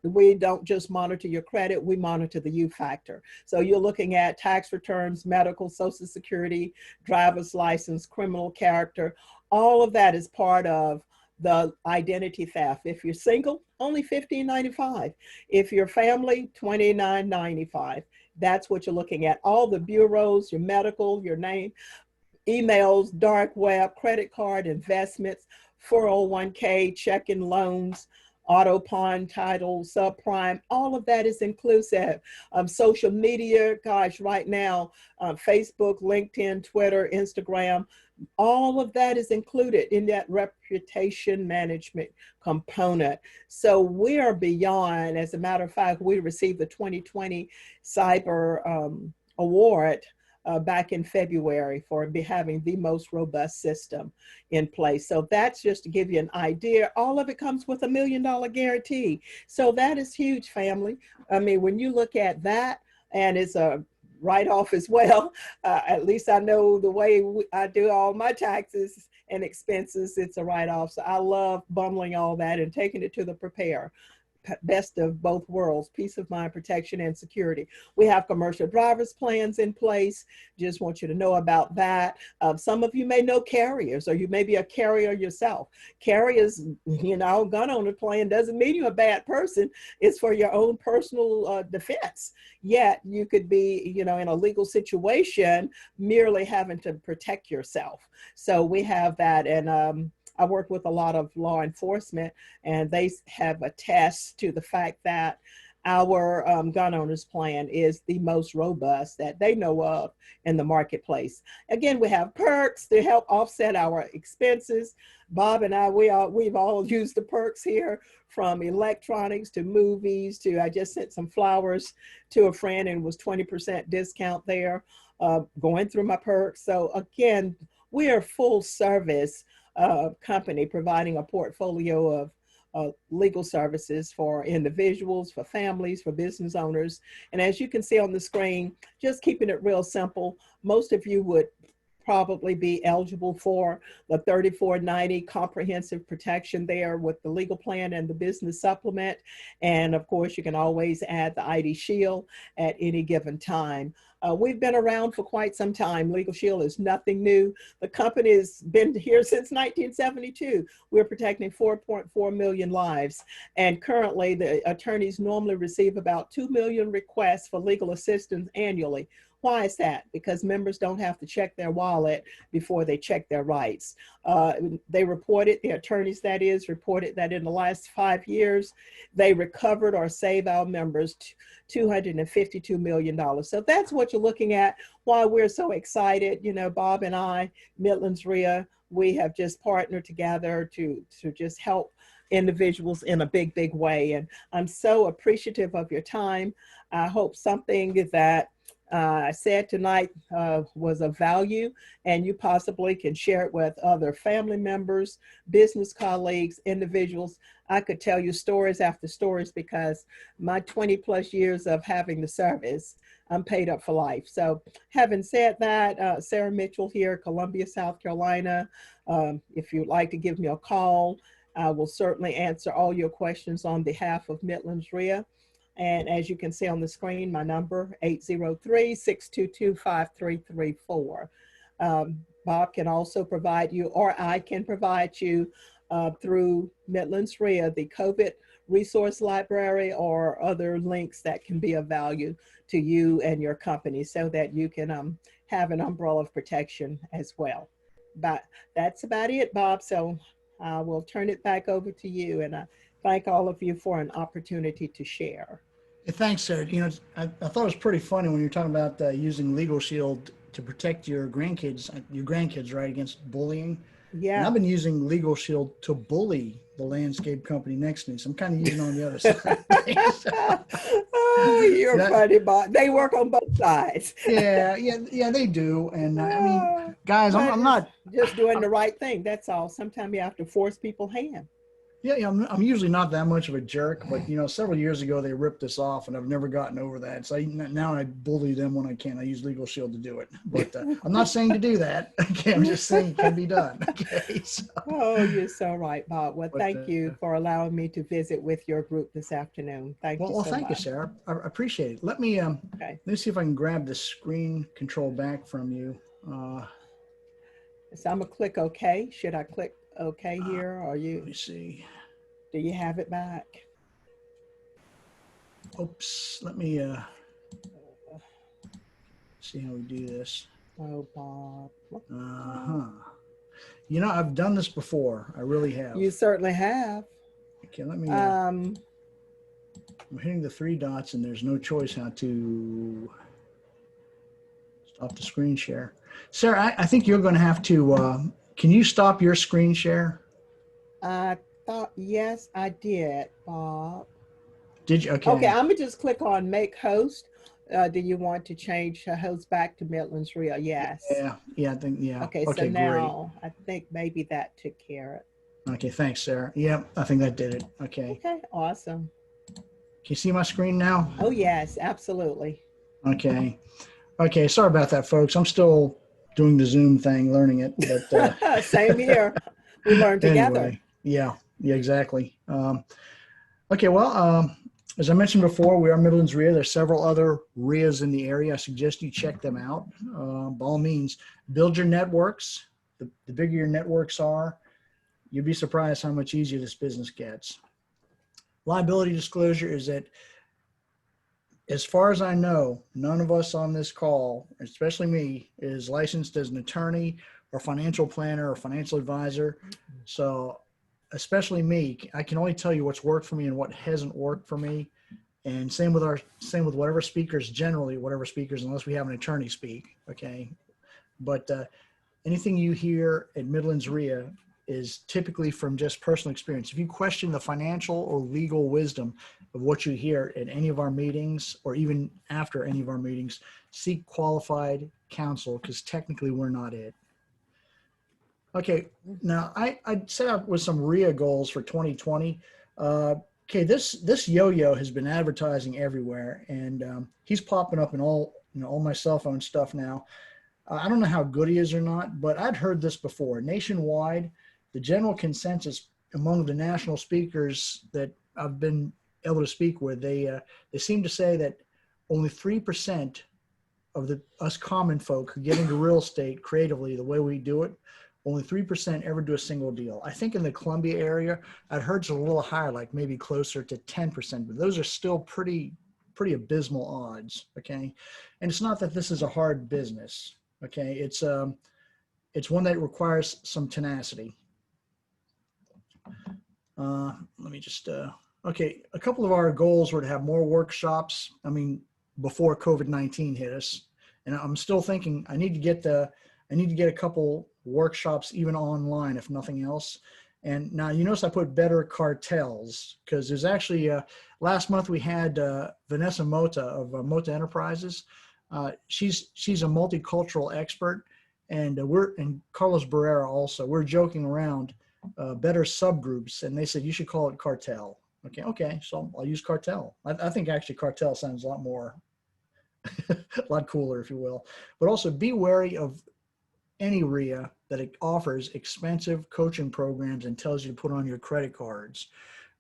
We don't just monitor your credit, we monitor the U factor. So you're looking at tax returns, medical, Social Security, driver's license, criminal character. All of that is part of the identity theft. If you're single, only $15.95. If you're family, $29.95. That's what you're looking at. All the bureaus, your medical, your name, emails, dark web, credit card, investments, 401k, checking, loans, auto pawn, title, subprime, all of that is inclusive. Social media, gosh, right now, Facebook, LinkedIn, Twitter, Instagram, all of that is included in that reputation management component. So we are beyond. As a matter of fact, we received the 2020 Cyber Award back in February for having the most robust system in place. So that's just to give you an idea. All of it comes with $1 million guarantee. So that is huge, family. I mean, when you look at that, and it's a write-off as well, at least I know the way I do all my taxes and expenses, it's a write-off. So I love bundling all that and taking it to the preparer. Best of both worlds, peace of mind, protection, and security. We have commercial driver's plans in place. Just want you to know about that. Some of you may know carriers, or you may be a carrier yourself. Carriers, you know, gun owner plan doesn't mean you're a bad person. It's for your own personal defense. Yet you could be, you know, in a legal situation, merely having to protect yourself. So we have that. And I work with a lot of law enforcement, and they have attest to the fact that our gun owners plan is the most robust that they know of in the marketplace. Again, we have perks to help offset our expenses. Bob and I, we've all used the perks here, from electronics to movies to, I just sent some flowers to a friend and was 20% discount there, going through my perks. So again, we are full service company providing a portfolio of legal services for individuals, for families, for business owners. And as you can see on the screen, just keeping it real simple, most of you would probably be eligible for the $34.90 comprehensive protection there with the legal plan and the business supplement. And of course, you can always add the ID Shield at any given time. We've been around for quite some time. LegalShield is nothing new. The company has been here since 1972. We're protecting 4.4 million lives. And currently, the attorneys normally receive about 2 million requests for legal assistance annually. Why is that? Because members don't have to check their wallet before they check their rights. They reported, the attorneys that is, reported that in the last 5 years, they recovered or saved our members $252 million. So that's what you're looking at. Why we're so excited, you know, Bob and I, Midlands REIA, we have just partnered together to just help individuals in a big, big way. And I'm so appreciative of your time. I hope something that I said tonight was of value, and you possibly can share it with other family members, business colleagues, individuals. I could tell you stories after stories because my 20 plus years of having the service, I'm paid up for life. So having said that, Sarah Mitchell here, Columbia, South Carolina. If you'd like to give me a call, I will certainly answer all your questions on behalf of Midlands REIA. And as you can see on the screen, my number, 803-622-5334. Bob can also provide you, or I can provide you through Midlands REIA, the COVID resource library, or other links that can be of value to you and your company so that you can have an umbrella of protection as well. But that's about it, Bob. So I will turn it back over to you, and I thank all of you for an opportunity to share. Hey, thanks, Sarah. You know, I thought it was pretty funny when you were talking about using LegalShield to protect your grandkids, right, against bullying. And Yeah. I've been using LegalShield to bully the landscape company next to me. So I'm kind of using on the other side. Oh, you're That, funny, Bob. They work on both sides. yeah, they do. And I mean, guys, Well, I'm not. just doing the right thing. That's all. Sometimes you have to force people's hand. Yeah, I'm usually not that much of a jerk, but you know, several years ago they ripped us off, and I've never gotten over that. So now I bully them when I can. I use LegalShield to do it, but I'm not saying to do that. Okay, I'm just saying it can be done. Okay. So, Oh, you're so right, Bob. Well, but, thank you for allowing me to visit with your group this afternoon. Thank you well, so thank you, much. Sarah. I appreciate it. Let Okay. me see if I can grab the screen control back from you. So I'm gonna click OK. Should I click OK here, or Let me see. do you have it back? Oops. Let me see how we do this. Oh, Bob. You know, I've done this before. I really have. You certainly have. Okay, let me. Um, I'm hitting the three dots, and there's no choice how to stop the screen share. Sarah, I think you're going to have to. Can you stop your screen share? I thought, yes, I did, Bob. Did you? Okay. Okay, I'm gonna just click on make host. Do you want to change host back to Midlands REIA? Yes. Yeah, I think, yeah. Okay, so now great. I think maybe that took care of it. Okay, thanks, Sarah. Yeah, I think that did it. Okay. Okay, awesome. Can you see my screen now? Oh, yes, absolutely. Okay. Okay, sorry about that, folks. I'm still doing the Zoom thing, learning it. But Same here. We learned together. Anyway, yeah, exactly. Okay, well, as I mentioned before, we are Midlands REIA. There's several other REIAs in the area. I suggest you check them out. By all means, build your networks. The bigger your networks are, you'd be surprised how much easier this business gets. Liability disclosure is that, as far as I know, none of us on this call, especially me, is licensed as an attorney or financial planner or financial advisor. So especially me, I can only tell you what's worked for me and what hasn't worked for me. And same with whatever speakers, generally whatever speakers, unless we have an attorney speak. Okay. But anything you hear at Midlands REIA is typically from just personal experience. If you question the financial or legal wisdom of what you hear at any of our meetings, or even after any of our meetings, seek qualified counsel, because technically we're not it. Okay, now I set out with some REIA goals for 2020. Okay, this yo-yo has been advertising everywhere, and he's popping up in all my cell phone stuff now. I don't know how good he is or not, but I'd heard this before. Nationwide, the general consensus among the national speakers that I've been able to speak with, they seem to say that only 3% of us common folk who get into real estate creatively the way we do it, only 3% ever do a single deal. I think in the Columbia area, I'd heard it's a little higher, like maybe closer to 10%, but those are still pretty abysmal odds. Okay, and it's not that this is a hard business. Okay, it's one that requires some tenacity. Let me just okay. A couple of our goals were to have more workshops. I mean, before COVID-19 hit us, and I'm still thinking I need to get a couple workshops even online, if nothing else. And now you notice I put better cartels, because there's actually last month we had Vanessa Mota of Mota Enterprises. She's a multicultural expert, and and Carlos Barrera also. We're joking around better subgroups, and they said you should call it cartel. Okay, so I'll use cartel. I think actually cartel sounds a lot more, a lot cooler, if you will. But also be wary of any REIA that it offers expensive coaching programs and tells you to put on your credit cards.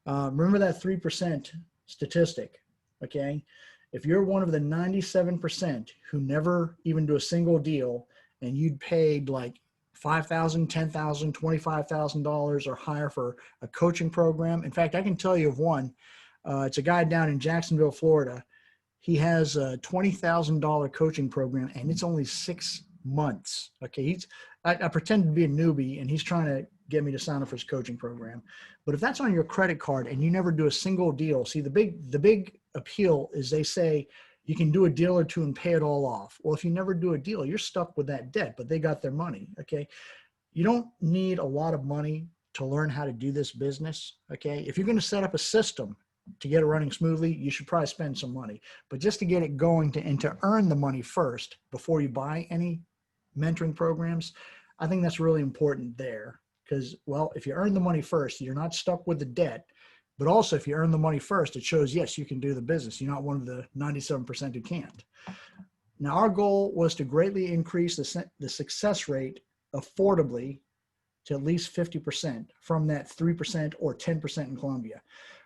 Remember that 3% statistic, okay? If you're one of the 97% who never even do a single deal, and you'd paid like $5,000, $10,000, $25,000 or higher for a coaching program. In fact, I can tell you of one. It's a guy down in Jacksonville, Florida. He has a $20,000 coaching program, and it's only 6 months. Okay, I pretend to be a newbie, and he's trying to get me to sign up for his coaching program. But if that's on your credit card and you never do a single deal, see, the big appeal is they say you can do a deal or two and pay it all off. Well, if you never do a deal, you're stuck with that debt, but they got their money. Okay, you don't need a lot of money to learn how to do this business. Okay, if you're going to set up a system to get it running smoothly, you should probably spend some money. But just to get it going and to earn the money first before you buy any mentoring programs, I think that's really important there. Because, well, if you earn the money first, you're not stuck with the debt. But also, if you earn the money first, it shows, yes, you can do the business. You're not one of the 97% who can't. Now, our goal was to greatly increase the success rate affordably to at least 50% from that 3% or 10% in Columbia.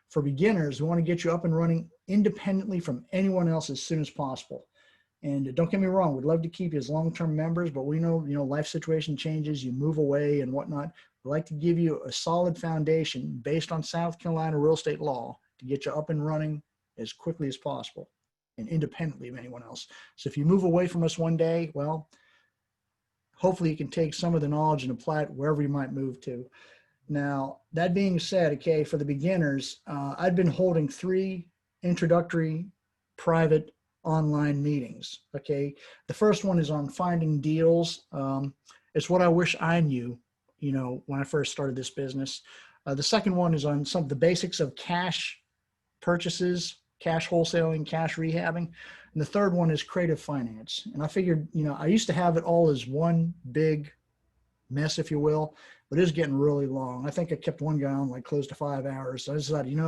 For beginners, we want to get you up and running independently from anyone else as soon as possible. And don't get me wrong, we'd love to keep you as long-term members, but we know, life situation changes, you move away and whatnot. We'd like to give you a solid foundation based on South Carolina real estate law to get you up and running as quickly as possible and independently of anyone else. So if you move away from us one day, well, hopefully you can take some of the knowledge and apply it wherever you might move to. Now, that being said, okay, for the beginners, I've been holding 3 introductory private online meetings, okay? The first one is on finding deals. It's what I wish I knew, when I first started this business. The second one is on some of the basics of cash purchases, cash wholesaling, cash rehabbing. And the third one is creative finance. And I figured, I used to have it all as one big mess, if you will, but it was getting really long. I think I kept one guy on like close to 5 hours. So I decided,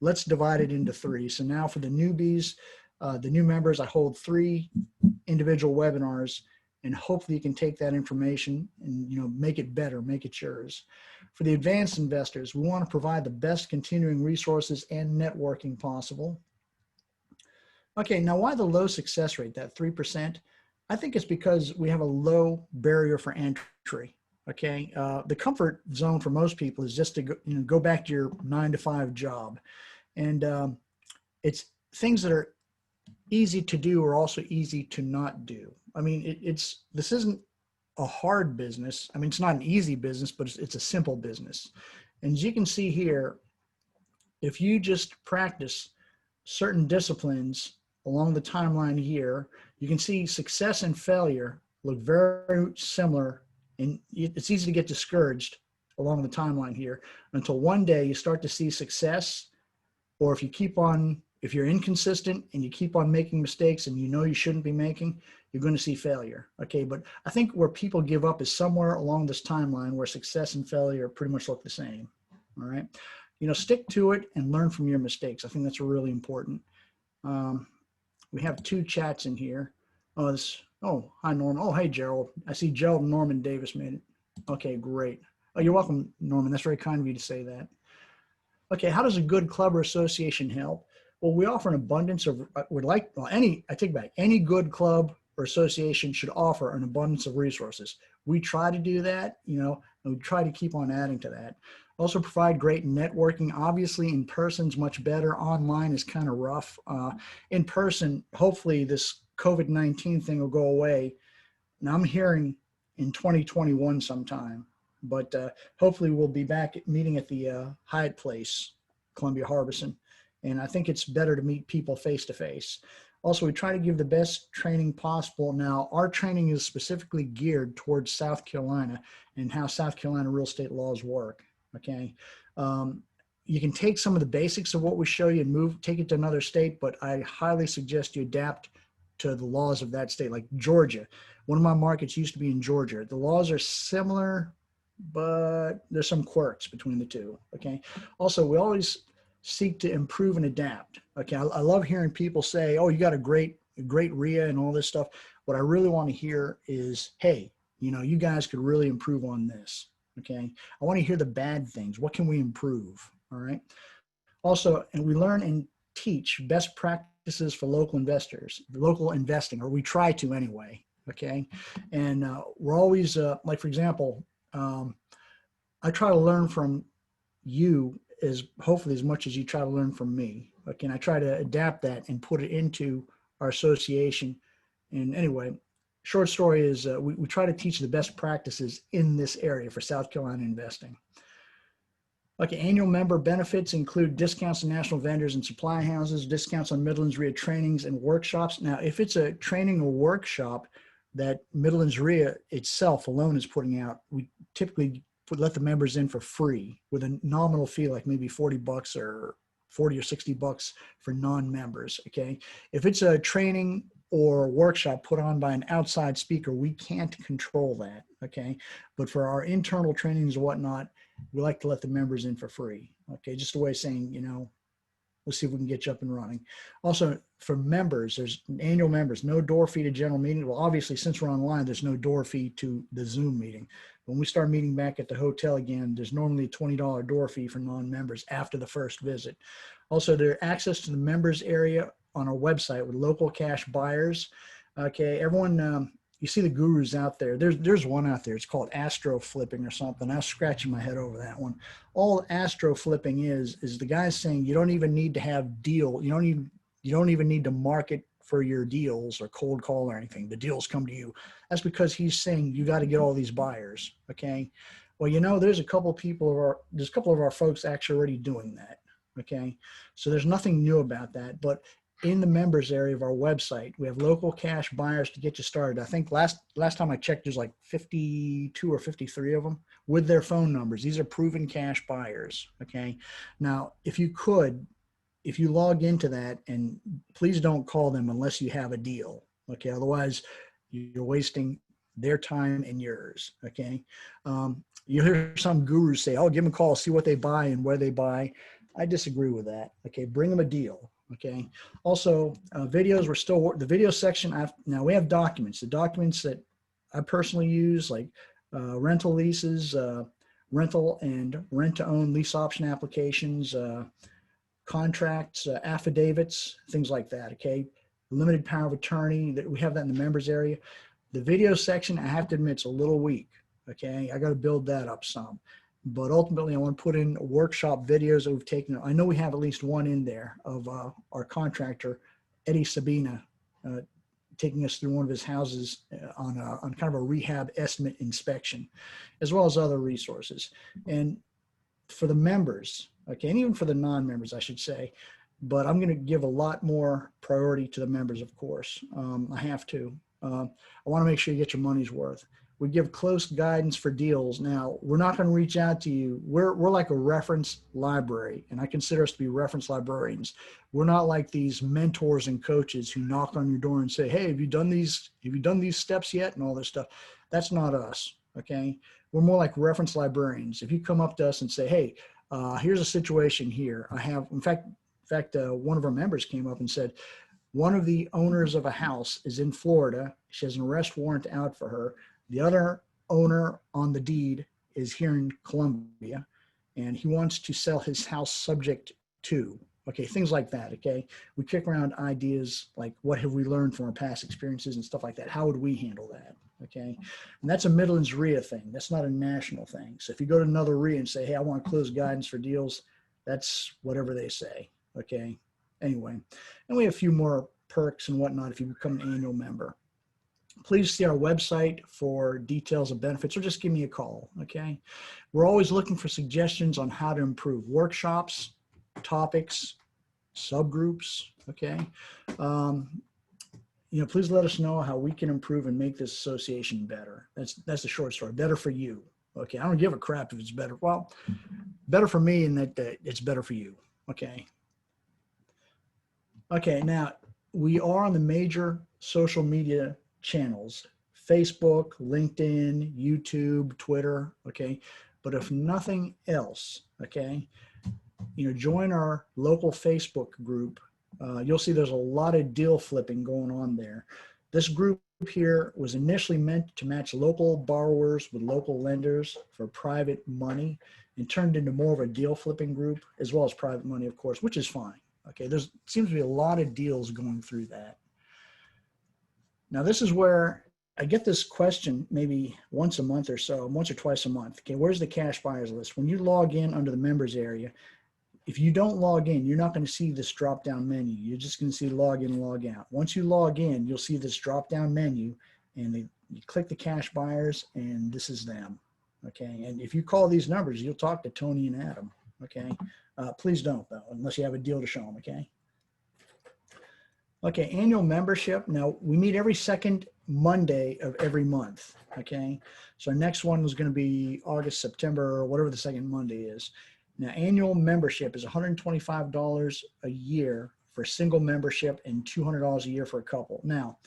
let's divide it into 3. So now for the newbies, the new members, I hold 3 individual webinars, and hopefully you can take that information and make it better, make it yours. For the advanced investors, we want to provide the best continuing resources and networking possible. Okay, now why the low success rate, that 3%? I think it's because we have a low barrier for entry. Okay, the comfort zone for most people is just to go back to your 9-to-5 job, and it's things that are easy to do are also easy to not do. I mean, this isn't a hard business. I mean, it's not an easy business, but it's a simple business. And as you can see here, if you just practice certain disciplines along the timeline here, you can see success and failure look very similar, and it's easy to get discouraged along the timeline here until one day you start to see success, or if you're inconsistent and you keep on making mistakes and you shouldn't be making, you're going to see failure. Okay, but I think where people give up is somewhere along this timeline where success and failure pretty much look the same. All right, stick to it and learn from your mistakes. I think that's really important. We have 2 chats in here. Oh, hi, Norman. Oh, hey, Gerald. I see Gerald and Norman Davis made it. Okay, great. Oh, you're welcome, Norman. That's very kind of you to say that. Okay, how does a good club or association help? Well, we offer an abundance of, any good club or association should offer an abundance of resources. We try to do that, and we try to keep on adding to that. Also provide great networking. Obviously, in person's much better. Online is kind of rough. In person, hopefully this COVID-19 thing will go away. Now I'm hearing in 2021 sometime, but hopefully we'll be back meeting at the Hyatt Place, Columbia Harbison. And I think it's better to meet people face to face. Also, we try to give the best training possible. Now, our training is specifically geared towards South Carolina and how South Carolina real estate laws work. Okay. You can take some of the basics of what we show you and take it to another state, but I highly suggest you adapt to the laws of that state. Like Georgia, one of my markets used to be in Georgia. The laws are similar, but there's some quirks between the two. Okay. Also, we always seek to improve and adapt. Okay. I love hearing people say, oh, you got a great REIA and all this stuff. What I really want to hear is, hey, you guys could really improve on this. Okay. I want to hear the bad things. What can we improve? All right. Also, and we learn and teach best practices for local investors, local investing, or we try to anyway. Okay. And we're always, like, for example, I try to learn from you as hopefully as much as you try to learn from me. Okay. And I try to adapt that and put it into our association. And anyway, short story is we try to teach the best practices in this area for South Carolina investing. Okay, annual member benefits include discounts on national vendors and supply houses, discounts on Midlands REIA trainings and workshops. Now, if it's a training or workshop that Midlands REIA itself alone is putting out, we typically would let the members in for free with a nominal fee, like maybe $40 or 40 or $60 for non-members. Okay, if it's a training or workshop put on by an outside speaker, we can't control that. Okay, but for our internal trainings and whatnot, we like to let the members in for free. Okay, just a way of saying, you know, let's see if we can get you up and running. Also, for members, there's annual members, no door fee to general meeting. Well, obviously, since we're online, there's no door fee to the Zoom meeting. When we start meeting back at the hotel again, there's normally a $20 door fee for non-members after the first visit. Also, there's access to the members area on our website with local cash buyers. Okay, everyone, you see the gurus out there. There's one out there. It's called astro flipping or something. I was scratching my head over that one. All astro flipping is the guy saying you don't even need to have deal. You don't even need to market for your deals or cold call or anything. The deals come to you. That's because he's saying you got to get all these buyers. Okay. Well, you know, there's a couple of our folks actually already doing that. Okay. So there's nothing new about that, but in the members area of our website, we have local cash buyers to get you started. I think last time I checked, there's like 52 or 53 of them with their phone numbers. These are proven cash buyers. Okay. Now, if you log into that, and please don't call them unless you have a deal. Okay. Otherwise you're wasting their time and yours. Okay. You hear some gurus say, oh, give them a call, see what they buy and where they buy. I disagree with that. Okay. Bring them a deal. Okay. Also, videos, the video section. Now we have documents. The documents that I personally use, like rental leases, rental and rent to own lease option applications, contracts, affidavits, things like that. Okay. Limited power of attorney, that we have that in the members area. The video section, I have to admit, it's a little weak. Okay. I got to build that up some. But ultimately, I want to put in workshop videos that we've taken. I know we have at least one in there of our contractor, Eddie Sabina, taking us through one of his houses on kind of a rehab estimate inspection, as well as other resources. And for the members, okay, and even for the non-members, I should say, but I'm going to give a lot more priority to the members, of course. I have to. I want to make sure you get your money's worth. We give close guidance for deals. Now, we're not going to reach out to you. We're like a reference library, and I consider us to be reference librarians. We're not like these mentors and coaches who knock on your door and say, hey, have you done these steps yet? And all this stuff. That's not us. Okay. We're more like reference librarians. If you come up to us and say, hey, here's a situation here. In fact, one of our members came up and said, one of the owners of a house is in Florida. She has an arrest warrant out for her. The other owner on the deed is here in Columbia, and he wants to sell his house subject to, okay, things like that. Okay. We kick around ideas like, what have we learned from our past experiences and stuff like that? How would we handle that? Okay. And that's a Midlands REIA thing. That's not a national thing. So if you go to another REIA and say, hey, I want closed guidance for deals, that's whatever they say. Okay. Anyway, and we have a few more perks and whatnot if you become an annual member. Please see our website for details of benefits, or just give me a call. Okay. We're always looking for suggestions on how to improve workshops, topics, subgroups. Okay. Please let us know how we can improve and make this association better. That's the short story. Better for you. Okay. I don't give a crap if it's better. Well, better for me in that it's better for you. Okay. Okay. Now we are on the major social media channels: Facebook, LinkedIn, YouTube, Twitter. Okay. But if nothing else, okay, join our local Facebook group. You'll see there's a lot of deal flipping going on there. This group here was initially meant to match local borrowers with local lenders for private money, and turned into more of a deal flipping group, as well as private money, of course, which is fine. Okay. Seems to be a lot of deals going through that. Now, this is where I get this question maybe once a month or so, once or twice a month. Okay, where's the cash buyers list? When you log in under the members area, if you don't log in, you're not going to see this drop down menu. You're just going to see log in, log out. Once you log in, you'll see this drop down menu, and you click the cash buyers, and this is them. Okay, and if you call these numbers, you'll talk to Tony and Adam. Okay, please don't though, unless you have a deal to show them. Okay. Okay, annual membership. Now, we meet every second Monday of every month, okay? So our next one was going to be August, September, or whatever the second Monday is. Now, annual membership is $125 a year for a single membership and $200 a year for a couple. Now,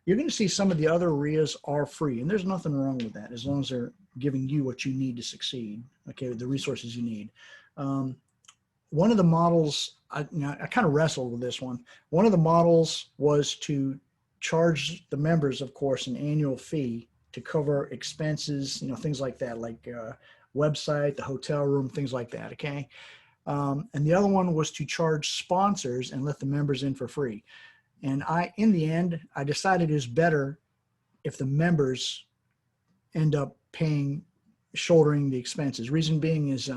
you're going to see some of the other REIAs are free, and there's nothing wrong with that as long as they're giving you what you need to succeed, okay, the resources you need. One of the models, I kind of wrestled with this one. One of the models was to charge the members, of course, an annual fee to cover expenses, things like that, like website, the hotel room, things like that, okay? And the other one was to charge sponsors and let the members in for free. And in the end, I decided it was better if the members end up shouldering the expenses. Reason being is,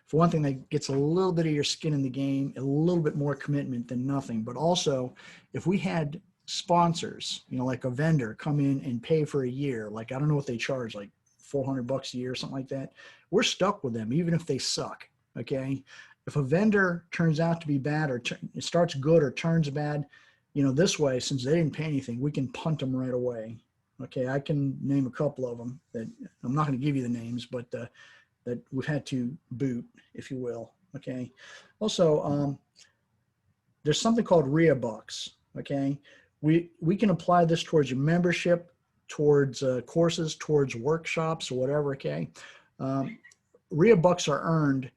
for one thing, that gets a little bit of your skin in the game, a little bit more commitment than nothing. But also, if we had sponsors, like a vendor come in and pay for a year, like I don't know what they charge, like $400 a year or something like that, we're stuck with them even if they suck, okay? If a vendor turns out to be bad or it starts good or turns bad, this way, since they didn't pay anything, we can punt them right away. Okay, I can name a couple of them that I'm not going to give you the names, but that we've had to boot, if you will. Okay. Also, there's something called REIA bucks. Okay. We can apply this towards your membership, towards courses, towards workshops or whatever. Okay. REIA bucks are earned.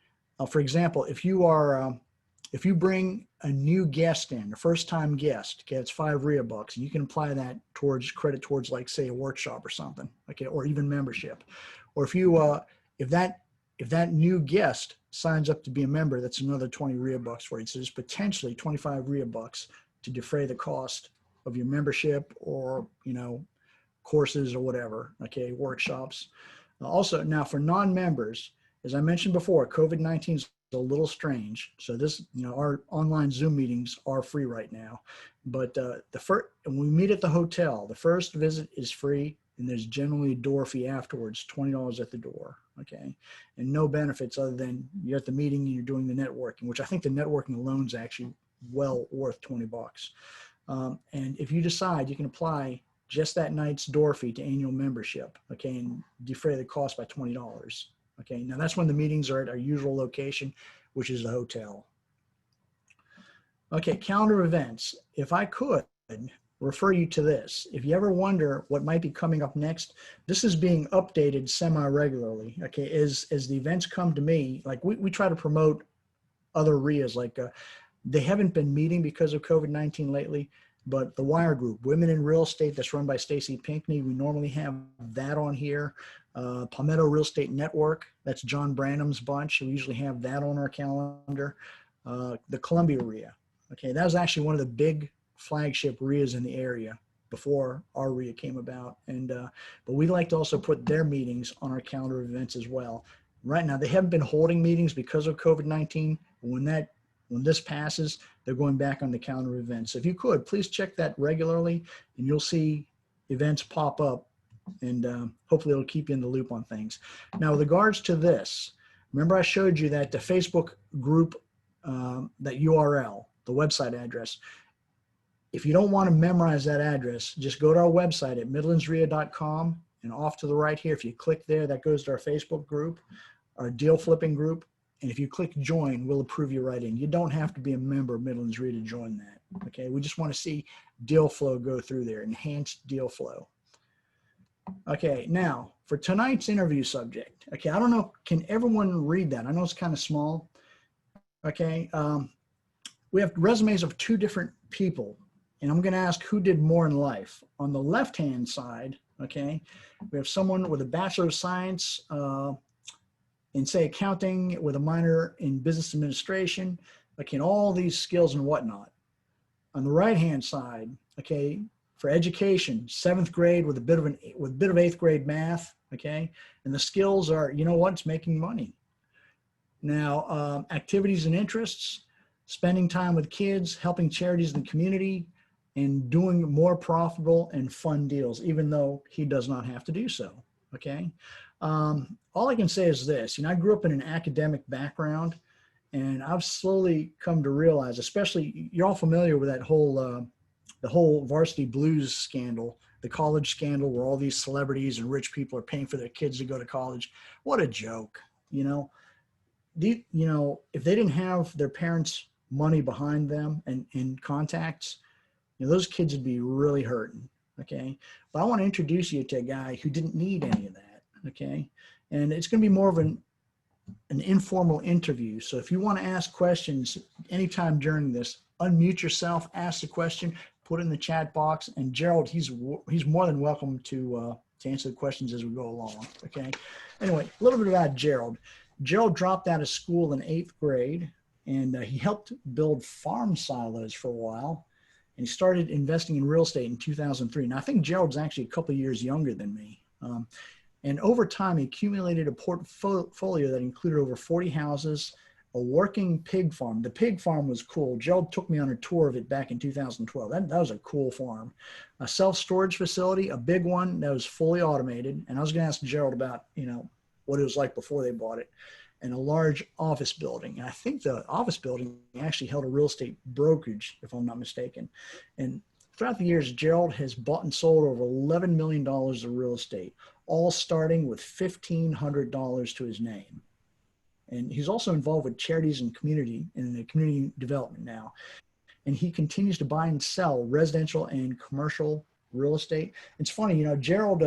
For example, if you bring a new guest in, a first-time guest, okay, it's 5 REIA bucks, and you can apply that towards credit towards, like, say, a workshop or something, okay, or even membership. Or if that new guest signs up to be a member, that's another 20 REIA bucks for you. So there's potentially 25 REIA bucks to defray the cost of your membership or, courses or whatever, okay, workshops. Also, now for non-members, as I mentioned before, COVID-19 is a little strange. So this, our online Zoom meetings are free right now. But when we meet at the hotel, the first visit is free, and there's generally a door fee afterwards, $20 at the door, okay? And no benefits other than you're at the meeting and you're doing the networking, which I think the networking alone is actually well worth 20 bucks. And if you decide, you can apply just that night's door fee to annual membership, okay, and defray the cost by $20. Okay, now that's when the meetings are at our usual location, which is the hotel. Okay, calendar events. If I could refer you to this, if you ever wonder what might be coming up next, this is being updated semi-regularly. Okay, as the events come to me, like we try to promote other REIAs, like they haven't been meeting because of COVID-19 lately, but the Wire Group, Women in Real Estate, that's run by Stacy Pinkney, we normally have that on here. Palmetto Real Estate Network, that's John Branham's bunch. We usually have that on our calendar. The Columbia REIA, okay, that was actually one of the big flagship REIAs in the area before our REIA came about. And but we like to also put their meetings on our calendar of events as well. Right now, they haven't been holding meetings because of COVID-19. When this passes, they're going back on the calendar of events. So if you could, please check that regularly, and you'll see events pop up, and hopefully it'll keep you in the loop on things. Now, with regards to this, remember I showed you that the Facebook group, that URL, the website address. If you don't want to memorize that address, just go to our website at midlandsrea.com, and off to the right here, if you click there, that goes to our Facebook group, our deal flipping group. And if you click join, we'll approve you right in. You don't have to be a member of Midlands REIA to join that. Okay, we just want to see deal flow go through there, enhanced deal flow. Okay, now for tonight's interview subject. Okay, I don't know, can everyone read that? I know it's kind of small. Okay, we have resumes of 2 different people, and I'm going to ask who did more in life. On the left-hand side, okay, we have someone with a Bachelor of Science in, say, accounting with a minor in business administration, okay, and all these skills and whatnot. On the right-hand side, okay, for education, 7th grade with a bit of 8th grade math. Okay. And the skills are, you know what, it's making money. Now, activities and interests, spending time with kids, helping charities in the community, and doing more profitable and fun deals, even though he does not have to do so. Okay. All I can say is this, I grew up in an academic background, and I've slowly come to realize, especially, you're all familiar with that the whole varsity blues scandal, the college scandal, where all these celebrities and rich people are paying for their kids to go to college. What a joke. If they didn't have their parents' money behind them and contacts, those kids would be really hurting. Okay. But I want to introduce you to a guy who didn't need any of that. Okay. And it's going to be more of an informal interview. So if you want to ask questions anytime during this, unmute yourself, ask the question, put it in the chat box, and Gerald, he's more than welcome to answer the questions as we go along. Okay. Anyway, a little bit about Gerald. Gerald dropped out of school in 8th grade, and he helped build farm silos for a while. And he started investing in real estate in 2003. Now, I think Gerald's actually a couple of years younger than me. And over time, he accumulated a portfolio that included over 40 houses, a working pig farm. The pig farm was cool. Gerald took me on a tour of it back in 2012. That was a cool farm. A self-storage facility, a big one that was fully automated. And I was going to ask Gerald about, what it was like before they bought it. And a large office building. And I think the office building actually held a real estate brokerage, if I'm not mistaken. And throughout the years, Gerald has bought and sold over $11 million of real estate, all starting with $1,500 to his name. And he's also involved with charities and community development now. And he continues to buy and sell residential and commercial real estate. It's funny, Gerald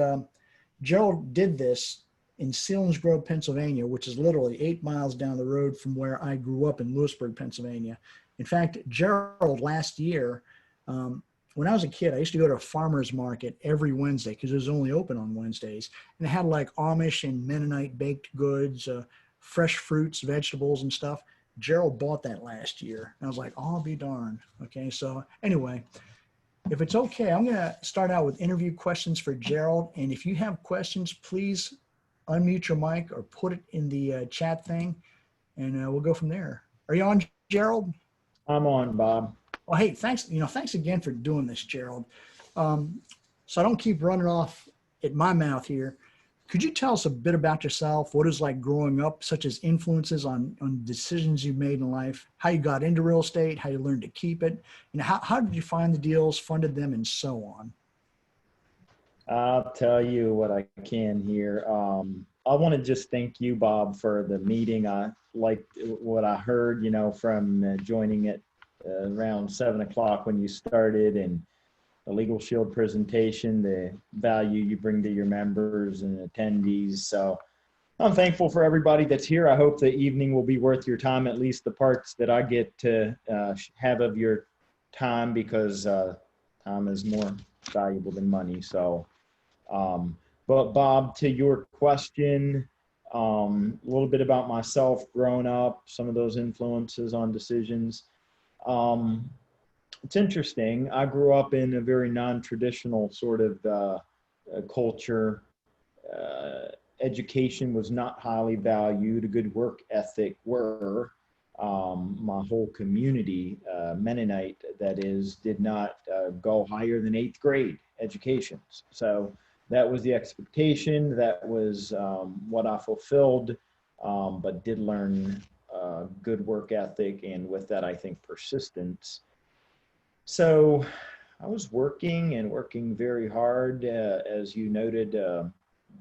did this in Selinsgrove, Pennsylvania, which is literally 8 miles down the road from where I grew up in Lewisburg, Pennsylvania. In fact, Gerald last year, when I was a kid, I used to go to a farmer's market every Wednesday because it was only open on Wednesdays. And it had like Amish and Mennonite baked goods, fresh fruits, vegetables and stuff. Gerald bought that last year. And I was like, oh, I'll be darned. Okay. So anyway, if it's okay, I'm going to start out with interview questions for Gerald. And if you have questions, please unmute your mic or put it in the chat thing, and we'll go from there. Are you on, Gerald? I'm on, Bob. Well, hey, thanks. Thanks again for doing this, Gerald. So I don't keep running off at my mouth here. Could you tell us a bit about yourself? What it's like growing up, such as influences on decisions you've made in life, how you got into real estate, how you learned to keep it, how did you find the deals, funded them, and so on? I'll tell you what I can here. I want to just thank you, Bob, for the meeting. I liked what I heard, from joining it around 7 o'clock when you started, and the LegalShield presentation, the value you bring to your members and attendees. So I'm thankful for everybody that's here. I hope the evening will be worth your time, at least the parts that I get to have of your time, because time is more valuable than money. So, but Bob, to your question, a little bit about myself growing up, some of those influences on decisions. It's interesting. I grew up in a very non-traditional sort of culture. Education was not highly valued. A good work ethic were. My whole community, Mennonite that is, did not go higher than 8th grade education. So that was the expectation. That was what I fulfilled, but did learn good work ethic, and with that, I think persistence. So I was working very hard, as you noted, a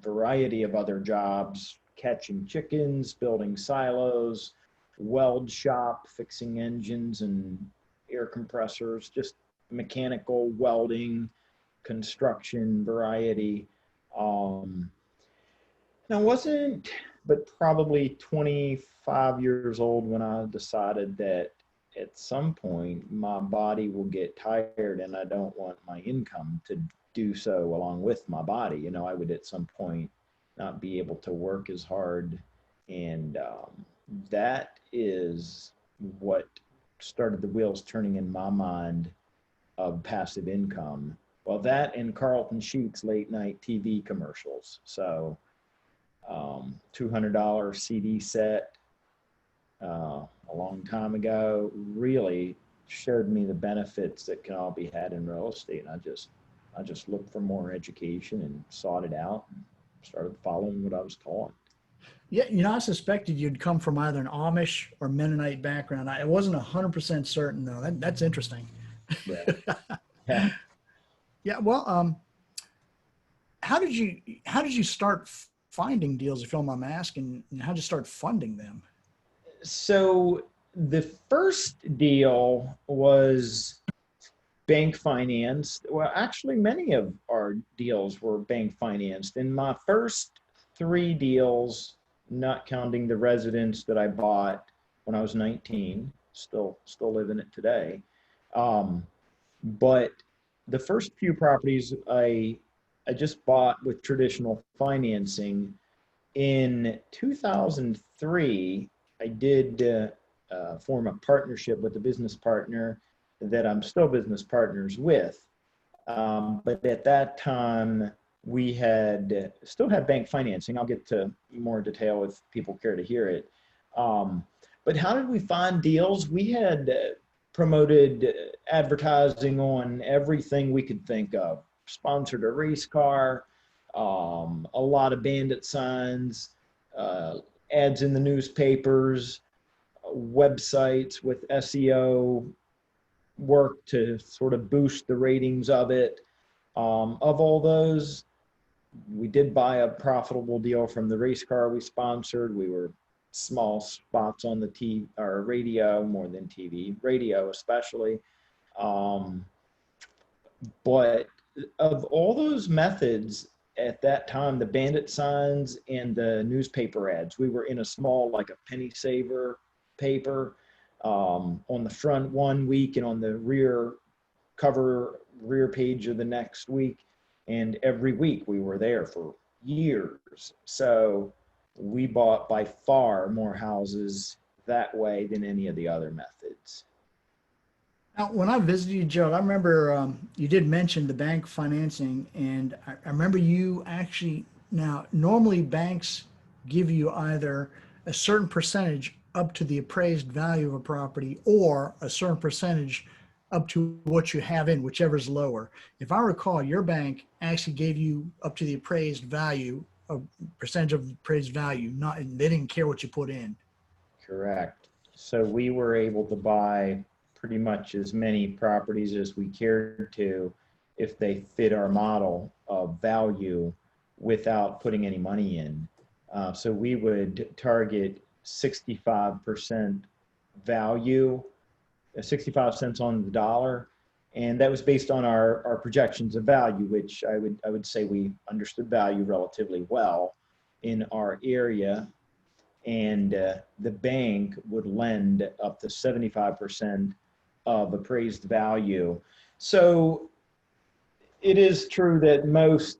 variety of other jobs, catching chickens, building silos, weld shop, fixing engines and air compressors, just mechanical welding, construction, variety. I wasn't, but probably 25 years old when I decided that at some point my body will get tired and I don't want my income to do so along with my body. I would at some point not be able to work as hard. And that is what started the wheels turning in my mind of passive income. Well, that and Carlton Sheets late night TV commercials. So $200 CD set a long time ago really showed me the benefits that can all be had in real estate. And I just looked for more education and sought it out and started following what I was taught. Yeah, you know, I suspected you'd come from either an Amish or Mennonite background. I wasn't 100% certain though. That's interesting. Yeah. Yeah. Yeah. Well, how did you start finding deals, if you don't mind me asking, and how did you start funding them? So the first deal was bank financed. Well, actually, many of our deals were bank financed. In my first 3 deals, not counting the residence that I bought when I was 19, still living it today. But the first few properties I just bought with traditional financing. In 2003, I did form a partnership with a business partner that I'm still business partners with. But at that time, we still had bank financing. I'll get to more detail if people care to hear it. But how did we find deals? We had promoted advertising on everything we could think of. Sponsored a race car, a lot of bandit signs, ads in the newspapers, websites with SEO work to sort of boost the ratings of it. Of all those, we did buy a profitable deal from the race car we sponsored. We were small spots on the TV or radio, more than TV, radio especially. But of all those methods at that time, the bandit signs and the newspaper ads, we were in a small, like a penny saver paper, on the front one week and on the rear page of the next week. And every week we were there for years. So we bought by far more houses that way than any of the other methods. Now, when I visited you, Gerald, I remember you did mention the bank financing, and I remember you actually, now normally banks give you either a certain percentage up to the appraised value of a property or a certain percentage up to what you have in, whichever is lower. If I recall, your bank actually gave you up to the appraised value, a percentage of the appraised value, they didn't care what you put in. Correct. So we were able to buy pretty much as many properties as we cared to if they fit our model of value without putting any money in. So we would target 65% value, 65 cents on the dollar. And that was based on our projections of value, which I would say we understood value relatively well in our area. And the bank would lend up to 75% of appraised value. So it is true that most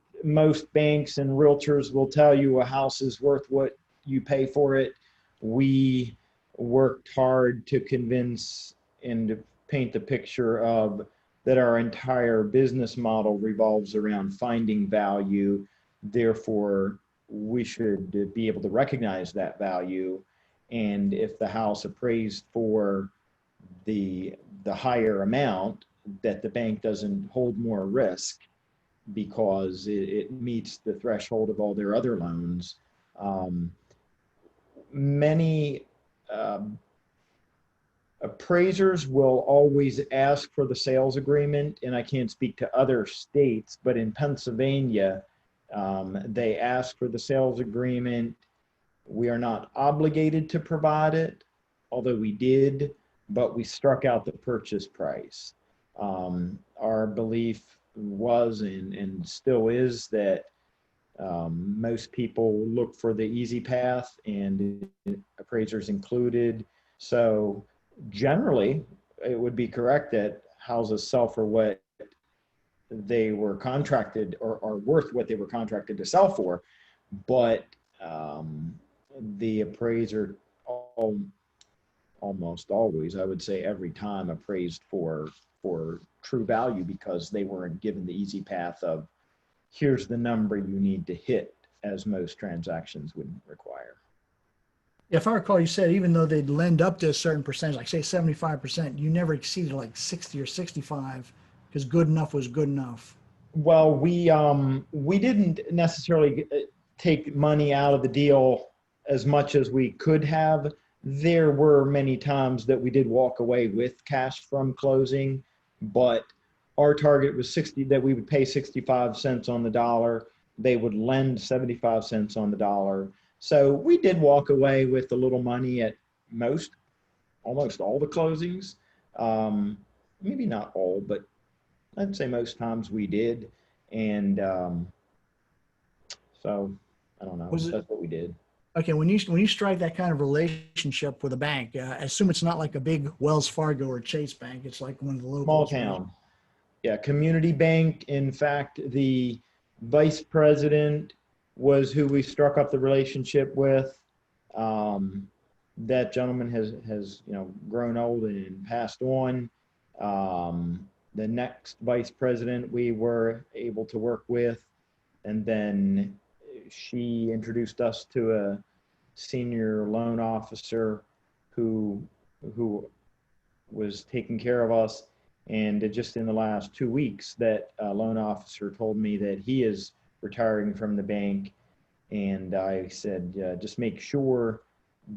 banks and realtors will tell you a house is worth what you pay for it. We worked hard to convince and to paint the picture of that our entire business model revolves around finding value. Therefore, we should be able to recognize that value. And if the house appraised for the higher amount, that the bank doesn't hold more risk because it meets the threshold of all their other loans. Many appraisers will always ask for the sales agreement, and I can't speak to other states, but in Pennsylvania, they ask for the sales agreement. We are not obligated to provide it, although we did, but we struck out the purchase price. Our belief was and still is that most people look for the easy path, and appraisers included. So generally, it would be correct that houses sell for what they were contracted or are worth what they were contracted to sell for, but the appraiser almost always, I would say every time, appraised for true value, because they weren't given the easy path of here's the number you need to hit, as most transactions would require. If I recall, you said even though they'd lend up to a certain percentage, like say 75%, you never exceeded like 60 or 65 because good enough was good enough. Well, we didn't necessarily take money out of the deal as much as we could have. There were many times that we did walk away with cash from closing, but our target was 60, that we would pay 65 cents on the dollar. They would lend 75 cents on the dollar. So we did walk away with a little money at almost all the closings. Maybe not all, but I'd say most times we did. And so I don't know. That's what we did. Okay, when you strike that kind of relationship with a bank, I assume it's not like a big Wells Fargo or Chase bank. It's like one of the local. Small town. Yeah, community bank. In fact, the vice president was who we struck up the relationship with. That gentleman has grown old and passed on. The next vice president we were able to work with, and then she introduced us to a senior loan officer who was taking care of us. And just in the last 2 weeks, that loan officer told me that he is retiring from the bank. And I said, just make sure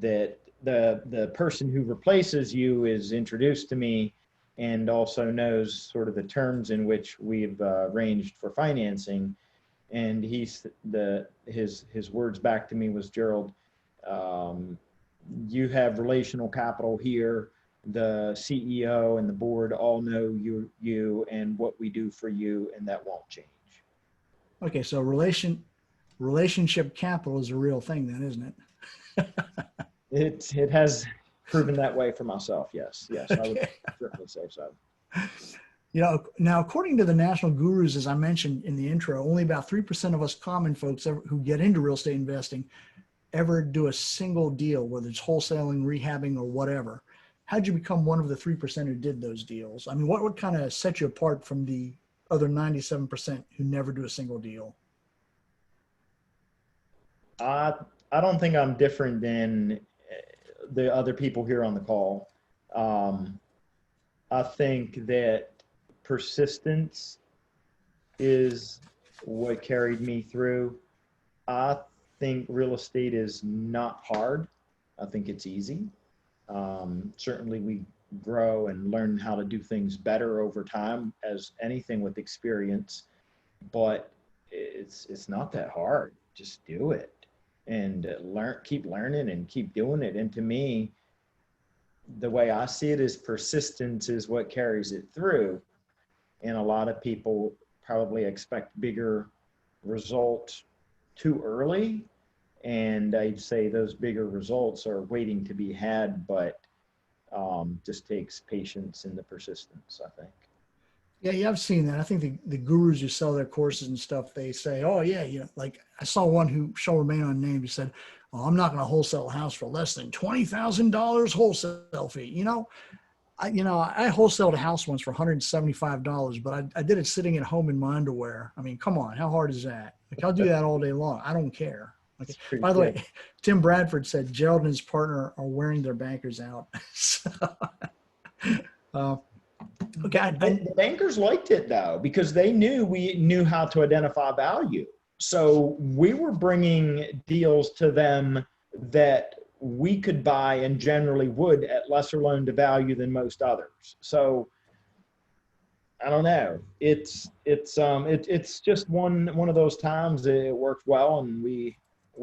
that the person who replaces you is introduced to me and also knows sort of the terms in which we've arranged for financing. And his words back to me was, Gerald, you have relational capital here. The CEO and the board all know you and what we do for you, and that won't change. Okay, so relationship capital is a real thing then, isn't it? It has proven that way for myself. Yes, okay. I would certainly say so. Now, according to the national gurus, as I mentioned in the intro, only about 3% of us common folks who get into real estate investing ever do a single deal, whether it's wholesaling, rehabbing, or whatever. How'd you become one of the 3% who did those deals? I mean, what kind of set you apart from the other 97% who never do a single deal? I don't think I'm different than the other people here on the call. I think that persistence is what carried me through. I think real estate is not hard. I think it's easy. Certainly we grow and learn how to do things better over time, as anything with experience, but it's not that hard. Just do it and keep learning and keep doing it. And to me, the way I see it is persistence is what carries it through. And a lot of people probably expect bigger results too early. And I'd say those bigger results are waiting to be had, but just takes patience and the persistence, I think. Yeah, I've seen that. I think the gurus who sell their courses and stuff, they say, oh yeah, like I saw one who shall remain unnamed, who said, oh, I'm not going to wholesale a house for less than $20,000 wholesale fee. I wholesaled a house once for $175, but I did it sitting at home in my underwear. I mean, come on, how hard is that? Like, I'll do that all day long. I don't care. Okay. By the way, Tim Bradford said Gerald and his partner are wearing their bankers out. Okay. The bankers liked it though, because they knew we knew how to identify value. So we were bringing deals to them that we could buy and generally would at lesser loan to value than most others. So I don't know. It's just one of those times it worked well, and we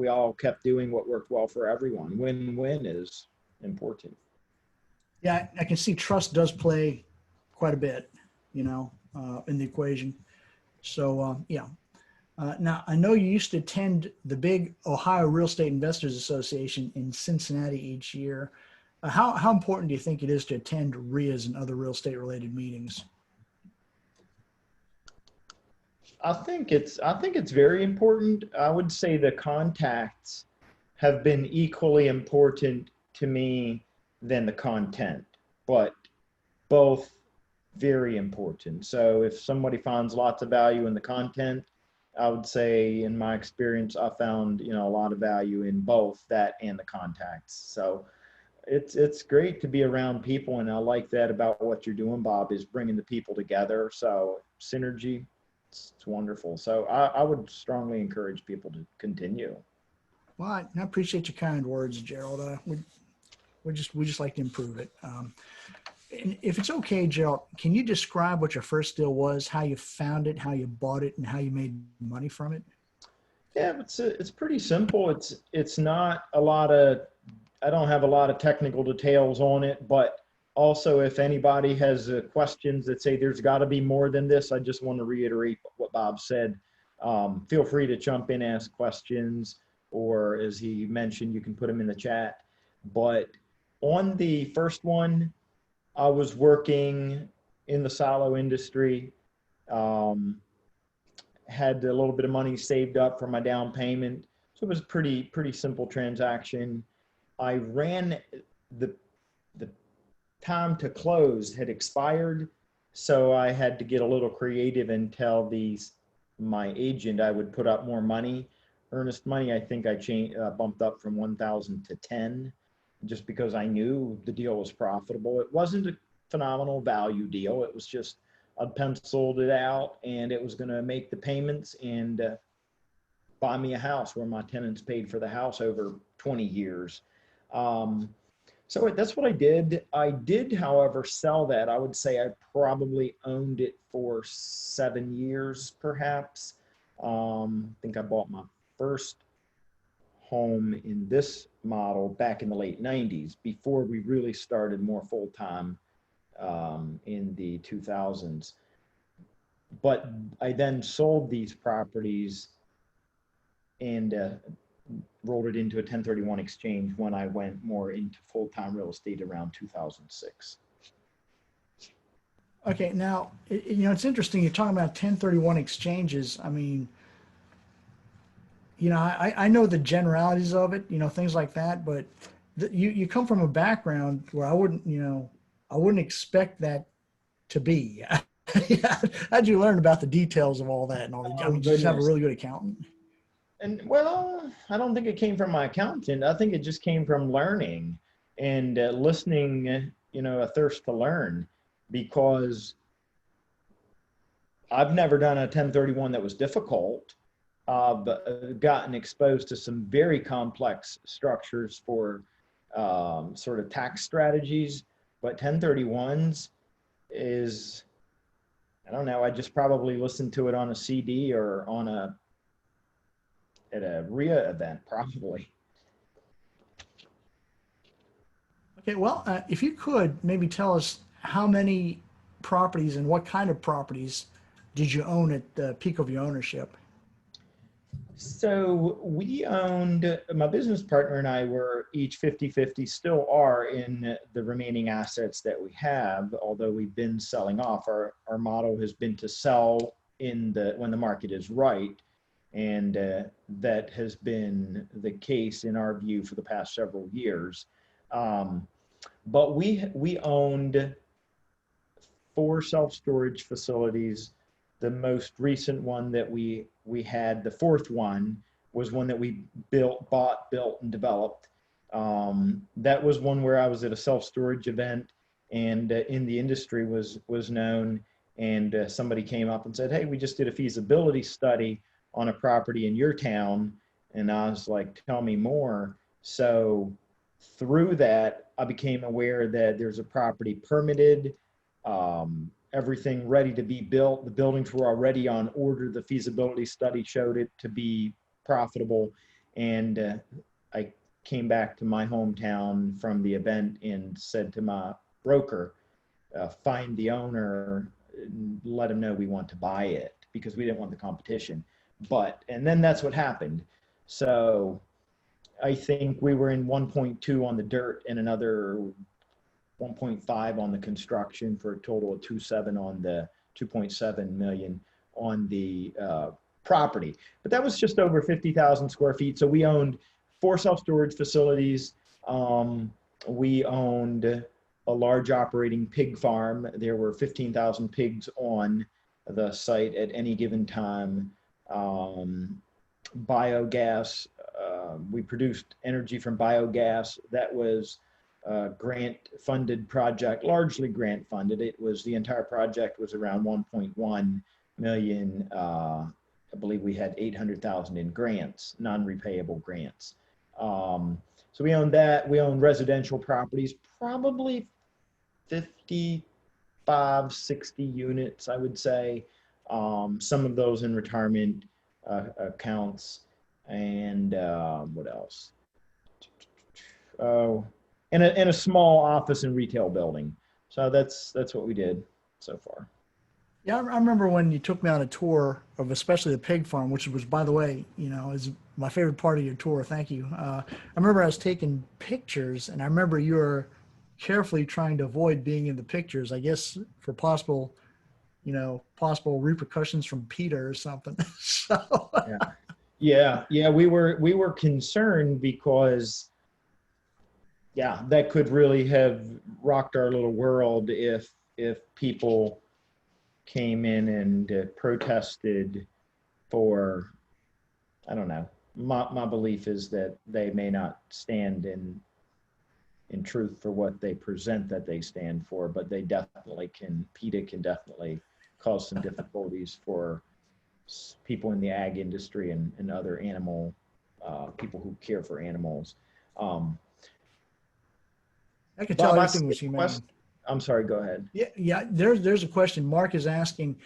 all kept doing what worked well for everyone. Win-win is important. Yeah, I can see trust does play quite a bit, in the equation. So yeah. Now, I know you used to attend the big Ohio Real Estate Investors Association in Cincinnati each year. How important do you think it is to attend REIAs and other real estate related meetings? I think it's very important. I would say the contacts have been equally important to me than the content, but both very important. So if somebody finds lots of value in the content, I would say in my experience, I found, a lot of value in both that and the contacts. So it's great to be around people, and I like that about what you're doing, Bob, is bringing the people together. So synergy, it's wonderful. So I would strongly encourage people to continue. Well, I appreciate your kind words, Gerald. We just like to improve it. And if it's okay, Gerald, can you describe what your first deal was, how you found it, how you bought it, and how you made money from it? Yeah, it's pretty simple. It's not a lot of, I don't have a lot of technical details on it, but also if anybody has questions that say there's got to be more than this, I just want to reiterate what Bob said. Feel free to jump in, ask questions, or as he mentioned, you can put them in the chat. But on the first one, I was working in the silo industry, had a little bit of money saved up for my down payment. So it was a pretty simple transaction. I ran the time to close had expired, so I had to get a little creative and tell my agent I would put up more money, earnest money. I think I bumped up from 1,000 to 10, just because I knew the deal was profitable. It wasn't a phenomenal value deal. It was just I'd penciled it out, and it was going to make the payments and buy me a house where my tenants paid for the house over 20 years. So that's what I did. I did, however, sell that. I would say I probably owned it for 7 years, perhaps. I think I bought my first home in this model back in the late 90s, before we really started more full-time in the 2000s. But I then sold these properties and rolled it into a 1031 exchange when I went more into full-time real estate around 2006. Okay, now, it's interesting. You're talking about 1031 exchanges. I mean, I know the generalities of it, things like that, but you come from a background where I wouldn't expect that to be. How'd you learn about the details of all that and all that? I mean, did you just have a really good accountant? And well, I don't think it came from my accountant. I think it just came from learning and listening, a thirst to learn, because I've never done a 1031 that was difficult. But gotten exposed to some very complex structures for sort of tax strategies. But 1031s is, I don't know, I just probably listened to it on a CD or at a REIA event, probably. Okay, well, if you could maybe tell us how many properties and what kind of properties did you own at the peak of your ownership? So we owned, my business partner and I were each 50-50, still are, in the remaining assets that we have, although we've been selling off. Our motto has been to sell when the market is right. And that has been the case in our view for the past several years. But we owned 4 self-storage facilities. The most recent one that we had, the 4th one, was one that we bought, built, and developed. That was one where I was at a self-storage event, and in the industry was known, and somebody came up and said, "Hey, we just did a feasibility study on a property in your town." And I was like, "Tell me more." So through that, I became aware that there's a property permitted, everything ready to be built. The buildings were already on order. The feasibility study showed it to be profitable. And I came back to my hometown from the event and said to my broker, find the owner, and let him know we want to buy it, because we didn't want the competition. And then that's what happened. So I think we were in 1.2 on the dirt and another 1.5 on the construction, for a total of 2.7 on the 2.7 million on the property. But that was just over 50,000 square feet. So we owned 4 self-storage facilities, we owned a large operating pig farm. There were 15,000 pigs on the site at any given time. Biogas, we produced energy from biogas. That was a grant funded project, largely grant funded. It was, the entire project was around 1.1 million. I believe we had 800,000 in grants, non-repayable grants. So we owned that. We owned residential properties, probably 55, 60 units, I would say. Some of those in retirement accounts, and what else? Oh, and a small office and retail building. So that's what we did so far. Yeah, I remember when you took me on a tour of especially the pig farm, which was, by the way, is my favorite part of your tour. Thank you. I remember I was taking pictures, and I remember you were carefully trying to avoid being in the pictures, I guess for possible repercussions from Peter or something. So yeah, we were concerned because, yeah, that could really have rocked our little world if people came in and protested for, I don't know. My belief is that they may not stand in truth for what they present that they stand for, but they definitely can, PETA can definitely cause some difficulties for people in the ag industry and other animal, people who care for animals. I can tell everything was humane. I'm sorry, go ahead. Yeah. There's a question. Mark is asking,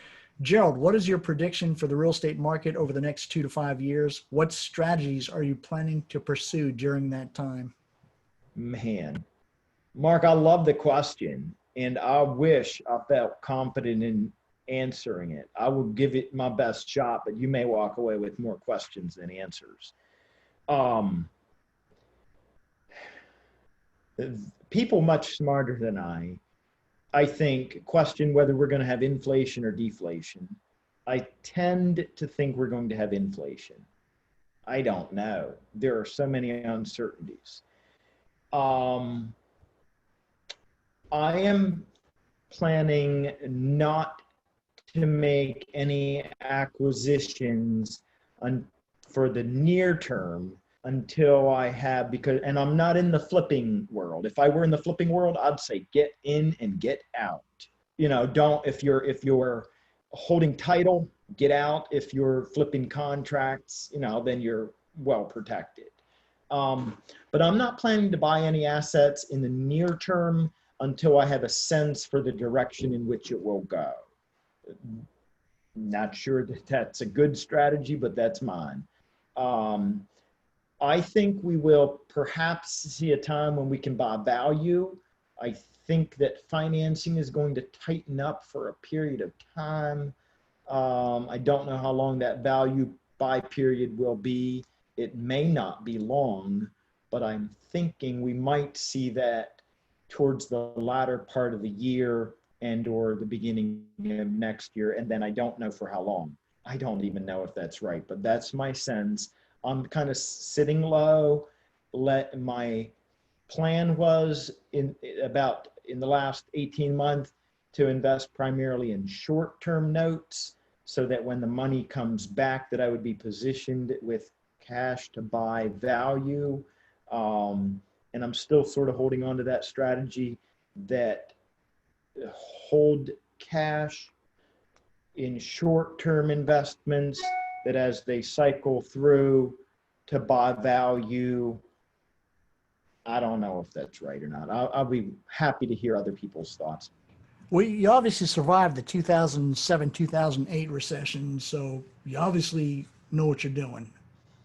Gerald, what is your prediction for the real estate market over the next 2 to 5 years? What strategies are you planning to pursue during that time? Man, Mark, I love the question, and I wish I felt confident in answering it. I will give it my best shot, but you may walk away with more questions than answers. People much smarter than I think, question whether we're going to have inflation or deflation. I tend to think we're going to have inflation. I don't know. There are so many uncertainties. I am planning not to make any acquisitions for the near term until I have, and I'm not in the flipping world. If I were in the flipping world, I'd say get in and get out. If you're holding title, get out. If you're flipping contracts, then you're well protected. But I'm not planning to buy any assets in the near term until I have a sense for the direction in which it will go. Not sure that that's a good strategy, but that's mine. I think we will perhaps see a time when we can buy value. I think that financing is going to tighten up for a period of time. I don't know how long that value buy period will be. It may not be long, but I'm thinking we might see that towards the latter part of the year and or the beginning of next year. And then I don't know for how long. I don't even know if that's right, but that's my sense. I'm kind of sitting low. My plan was in the last 18 months to invest primarily in short-term notes so that when the money comes back that I would be positioned with cash to buy value. And I'm still sort of holding on to that strategy that hold cash in short-term investments that as they cycle through to buy value. I don't know if that's right or not. I'll be happy to hear other people's thoughts. Well, you obviously survived the 2007, 2008 recession, so you obviously know what you're doing.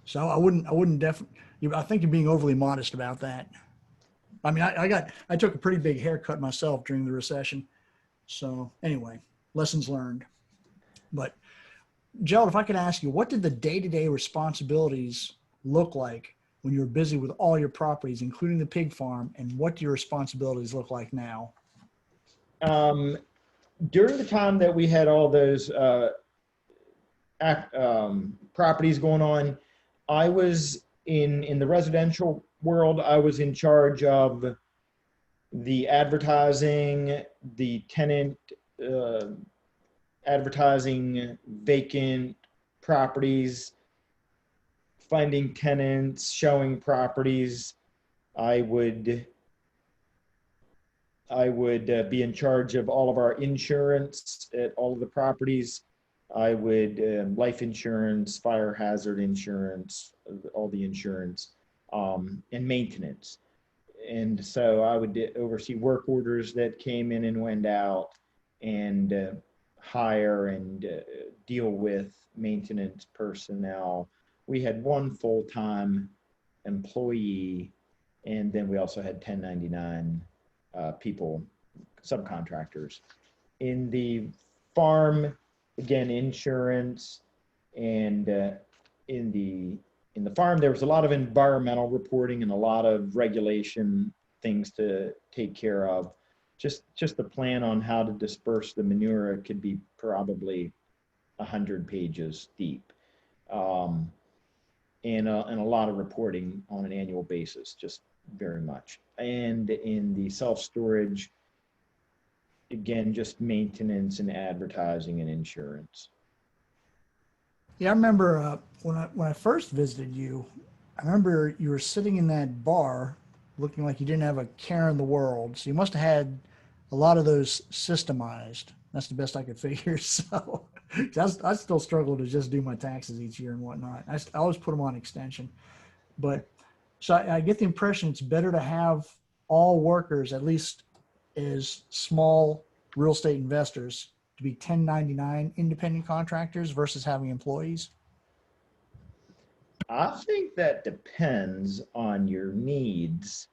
So I wouldn't definitely, I think you're being overly modest about that. I mean, I took a pretty big haircut myself during the recession. So anyway, lessons learned. But Gerald, if I could ask you, what did the day-to-day responsibilities look like when you were busy with all your properties, including the pig farm, and what do your responsibilities look like now? During the time that we had all those properties going on, I was in the residential world. I was in charge of the advertising, the tenant advertising vacant properties, finding tenants, showing properties. I would be in charge of all of our insurance at all of the properties. I would life insurance, fire hazard insurance, all the insurance, and maintenance. And so I would oversee work orders that came in and went out, and hire and deal with maintenance personnel. We had one full-time employee, and then we also had 1099 people, subcontractors. In the farm, again, insurance, and in the farm, there was a lot of environmental reporting and a lot of regulation things to take care of. Just the plan on how to disperse the manure could be probably 100 pages deep, and a lot of reporting on an annual basis, just very much. And in the self-storage, again, just maintenance and advertising and insurance. Yeah, I remember when I first visited you, I remember you were sitting in that bar looking like you didn't have a care in the world. So you must have had a lot of those systemized. That's the best I could figure. So I still struggle to just do my taxes each year and whatnot. I always put them on extension. But so I get the impression it's better to have all workers, at least as small real estate investors, to be 1099 independent contractors versus having employees. I think that depends on your needs.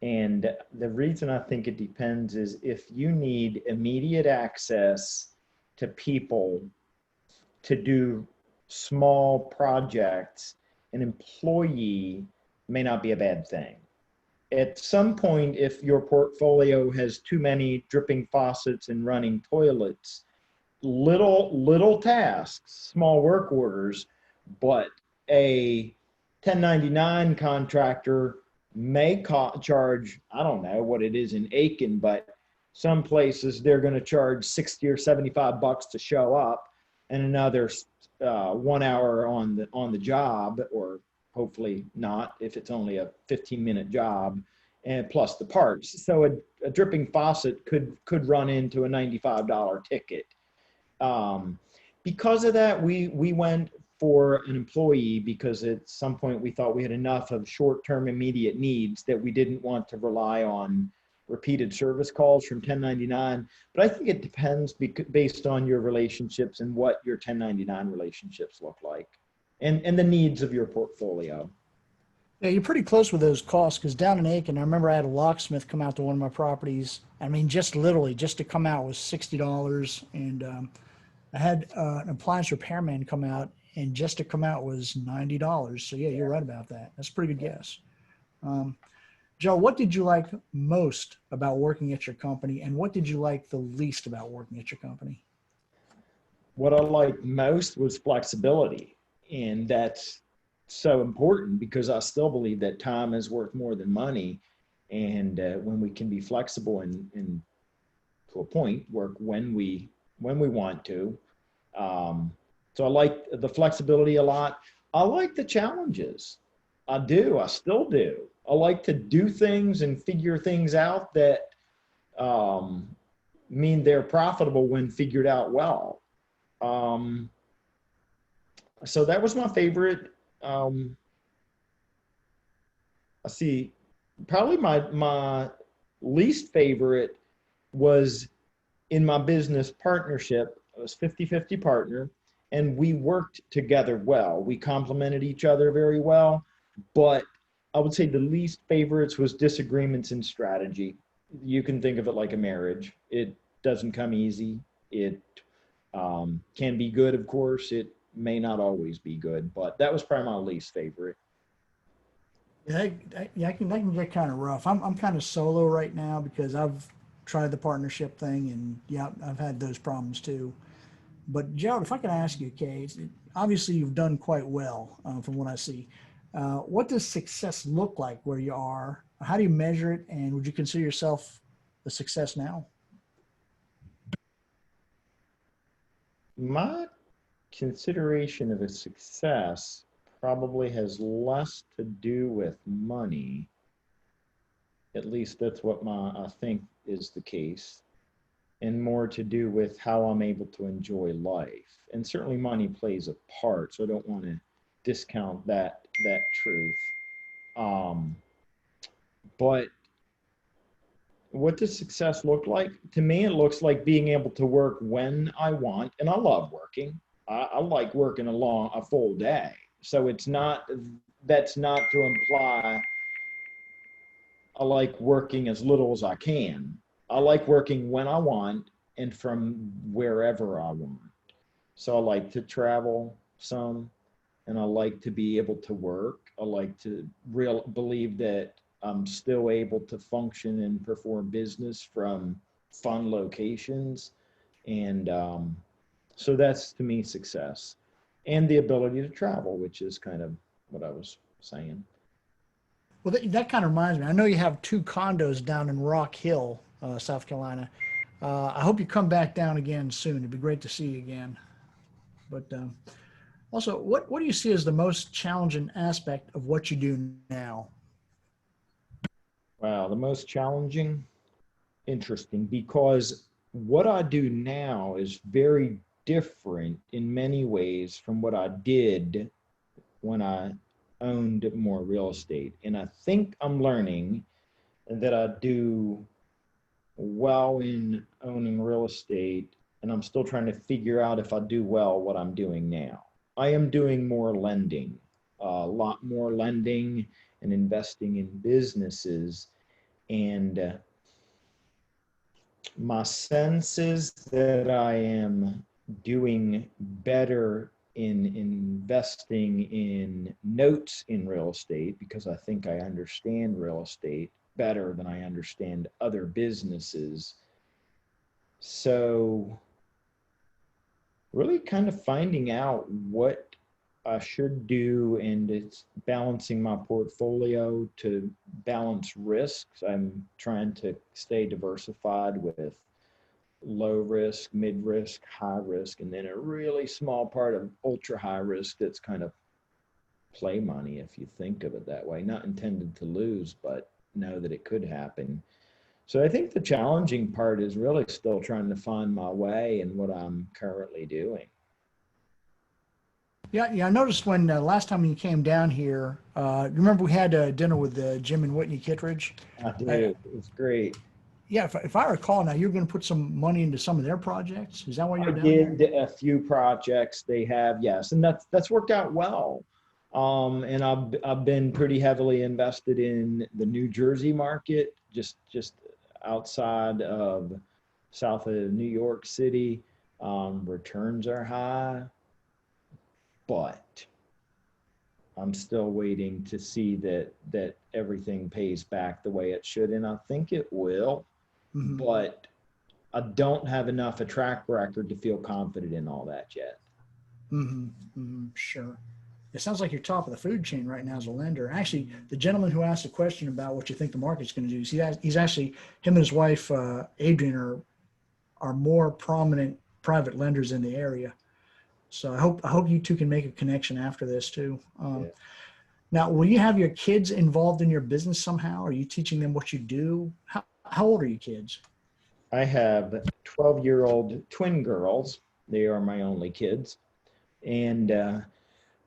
And the reason I think it depends is if you need immediate access to people to do small projects, an employee may not be a bad thing. At some point, if your portfolio has too many dripping faucets and running toilets, little tasks, small work orders, but a 1099 contractor may charge, I don't know what it is in Aiken, but some places they're going to charge 60 or 75 bucks to show up, and another 1 hour on the job, or hopefully not if it's only a 15-minute job, and plus the parts. So a dripping faucet could run into a $95 ticket. Because of that, we went for an employee, because at some point we thought we had enough of short-term immediate needs that we didn't want to rely on repeated service calls from 1099. But I think it depends based on your relationships and what your 1099 relationships look like, and the needs of your portfolio. Yeah, you're pretty close with those costs, because down in Aiken, I remember I had a locksmith come out to one of my properties. I mean, just literally, just to come out was $60. And I had an appliance repairman come out, and just to come out was $90. So yeah, you're right about that. That's a pretty good guess. Joe, what did you like most about working at your company, and what did you like the least about working at your company? What I liked most was flexibility, and that's so important, because I still believe that time is worth more than money. And when we can be flexible and to a point, work when we want to. So I like the flexibility a lot. I like the challenges. I do. I still do. I like to do things and figure things out that mean they're profitable when figured out well. So that was my favorite. I see. Probably my least favorite was in my business partnership. I was 50-50 partner, and we worked together well. We complemented each other very well, but I would say the least favorites was disagreements in strategy. You can think of it like a marriage. It doesn't come easy. It can be good, of course. It may not always be good, but that was probably my least favorite. Yeah, that can get kind of rough. I'm kind of solo right now because I've tried the partnership thing, and yeah, I've had those problems too. But Gerald, if I could ask you, okay, obviously you've done quite well from what I see. What does success look like where you are? How do you measure it? And would you consider yourself the success now? My consideration of a success probably has less to do with money. At least that's what I think is the case, and more to do with how I'm able to enjoy life. And certainly money plays a part, so I don't want to discount that truth. But what does success look like? To me, it looks like being able to work when I want, and I love working. I like working a full day. So that's not to imply I like working as little as I can. I like working when I want and from wherever I want. So I like to travel some, and I like to be able to work. I like to believe that I'm still able to function and perform business from fun locations. And so that's, to me, success. And the ability to travel, which is kind of what I was saying. Well, that kind of reminds me. I know you have 2 condos down in Rock Hill, South Carolina. I hope you come back down again soon. It'd be great to see you again. But also, what do you see as the most challenging aspect of what you do now? Wow, the most challenging, interesting, because what I do now is very different in many ways from what I did when I owned more real estate. And I think I'm learning that I do well in owning real estate, and I'm still trying to figure out if I do well what I'm doing now. I am doing more lending, a lot more lending and investing in businesses. And my sense is that I am doing better in investing in notes in real estate, because I think I understand real estate better than I understand other businesses. So really kind of finding out what I should do, and it's balancing my portfolio to balance risks. I'm trying to stay diversified with low risk, mid risk, high risk, and then a really small part of ultra high risk that's kind of play money, if you think of it that way. Not intended to lose, but know that it could happen. So I think the challenging part is really still trying to find my way in what I'm currently doing. Yeah. I noticed when last time you came down here, remember we had dinner with Jim and Whitney Kittredge? I do. It was great. Yeah, if I recall now, you're going to put some money into some of their projects. Is that why you're I down there? did a few projects they have, yes, and that's worked out well. And I've been pretty heavily invested in the New Jersey market, just outside of south of New York City. Returns are high, but I'm still waiting to see that everything pays back the way it should, and I think it will. Mhm. But I don't have enough a track record to feel confident in all that yet. Sure. It sounds like you're top of the food chain right now as a lender. Actually, the gentleman who asked a question about what you think the market's going to do, he's actually, him and his wife, Adrian, are more prominent private lenders in the area. So I hope you two can make a connection after this too. Yeah. Now, will you have your kids involved in your business somehow? Are you teaching them what you do? How old are you kids? I have 12-year-old twin girls. They are my only kids. And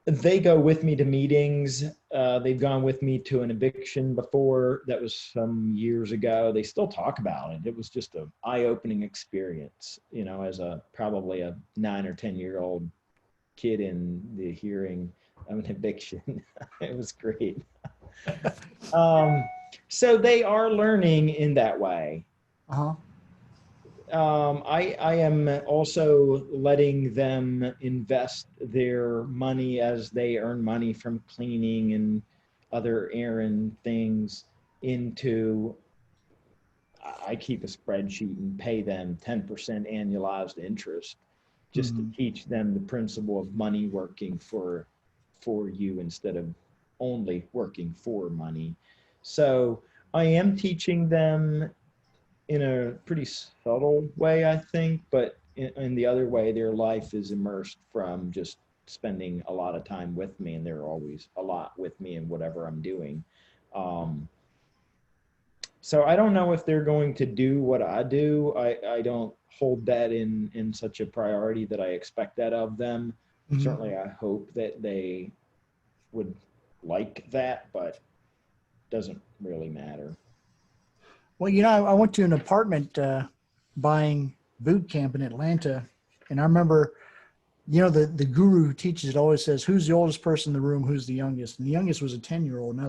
they go with me to meetings. They've gone with me to an eviction before. That was some years ago. They still talk about it. It was just an eye-opening experience, as probably a 9 or 10-year-old kid in the hearing of an eviction. It was great. So they are learning in that way. Uh-huh. I am also letting them invest their money as they earn money from cleaning and other errand things into, I keep a spreadsheet and pay them 10% annualized interest just to teach them the principle of money working for you instead of only working for money. So I am teaching them in a pretty subtle way, I think, but in the other way, their life is immersed from just spending a lot of time with me, and they're always a lot with me in whatever I'm doing. Um, so I don't know if they're going to do what I do. I don't hold that in such a priority that I expect that of them. Mhm. Certainly, I hope that they would like that, but doesn't really matter. Well, you know, I went to an apartment buying boot camp in Atlanta, and I remember, you know, the guru who teaches it always says, "Who's the oldest person in the room? Who's the youngest?" And the youngest was a 10-year-old, and I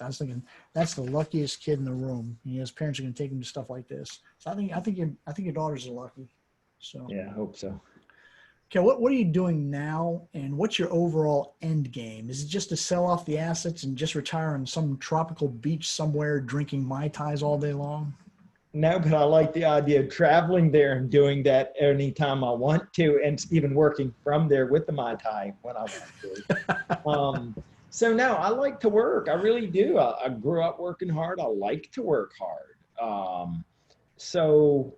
was thinking, that's the luckiest kid in the room. You know, his parents are going to take him to stuff like this. So I think your daughters are lucky. So Yeah, I hope so. okay, what are you doing now, and what's your overall end game? Is it just to sell off the assets and just retire on some tropical beach somewhere, drinking Mai Tais all day long? No, but I like the idea of traveling there and doing that anytime I want to, and even working from there with the Mai Tai when I want to. So no, I like to work. I really do. I grew up working hard. I like to work hard. So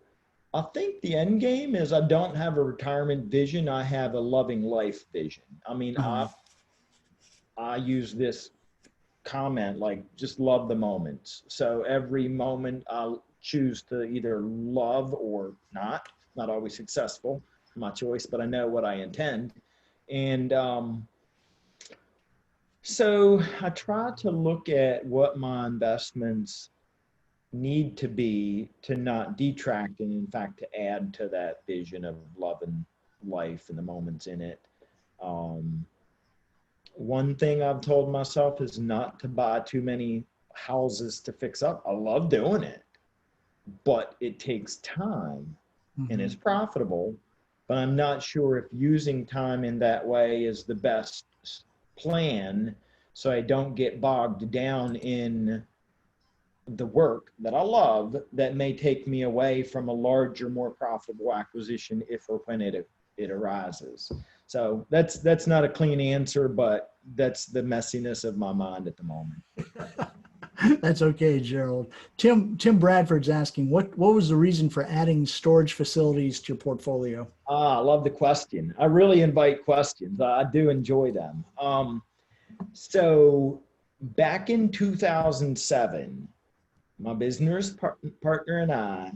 I think the end game is I don't have a retirement vision. I have a loving life vision. I mean, Uh-huh. I use this comment like just love the moments. So every moment I'll choose to either love or not. Not always successful, my choice, but I know what I intend. And so I try to look at what my investments need to be to not detract and in fact to add to that vision of love and life and the moments in it. Um, One thing I've told myself is not to buy too many houses to fix up. I love doing it, but it takes time and it's Mhm. profitable. But I'm not sure if using time in that way is the best plan, so I don't get bogged down in the work that I love that may take me away from a larger, more profitable acquisition if or when it arises. So that's not a clean answer, but that's the messiness of my mind at the moment. That's okay, Gerald. Tim Bradford's asking, what was the reason for adding storage facilities to your portfolio? I love the question. I really invite questions. I do enjoy them. So back in 2007, my business partner and I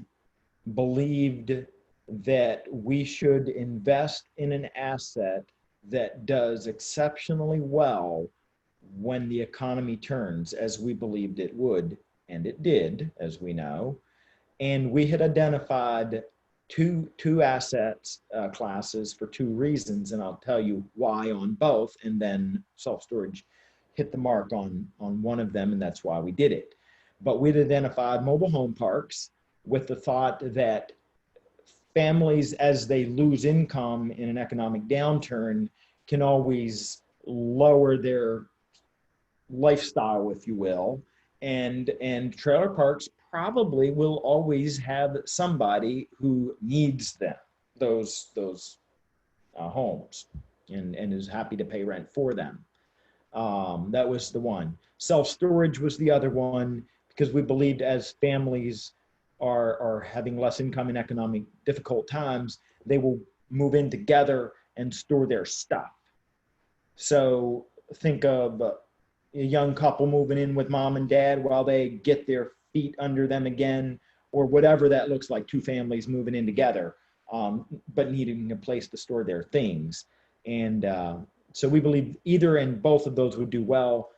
believed that we should invest in an asset that does exceptionally well when the economy turns, as we believed it would, and it did, as we know. And we had identified two assets classes for two reasons, and I'll tell you why on both, and then self-storage hit the mark on one of them, and that's why we did it. But we'd identified mobile home parks with the thought that families, as they lose income in an economic downturn, can always lower their lifestyle, if you will, and trailer parks probably will always have somebody who needs them, those homes, and is happy to pay rent for them. That was the one. Self-storage was the other one, because we believed as families are having less income in economic difficult times, they will move in together and store their stuff. So think of a young couple moving in with mom and dad while they get their feet under them again, or whatever that looks like, two families moving in together, but needing a place to store their things. And so we believe either and both of those would do well.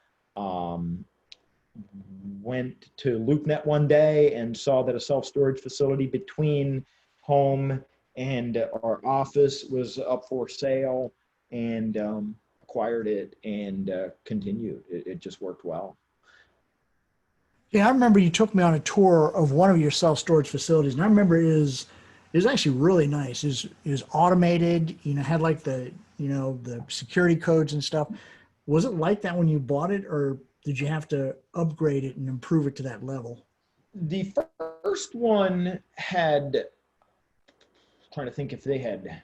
Went to LoopNet one day and saw that a self-storage facility between home and our office was up for sale, and acquired it and continued. It just worked well. Yeah, I remember you took me on a tour of one of your self-storage facilities, and I remember it was actually really nice. It was automated, you know, had like the, you know, the security codes and stuff. Was it like that when you bought it, or did you have to upgrade it and improve it to that level? The first one had, I'm trying to think if they had,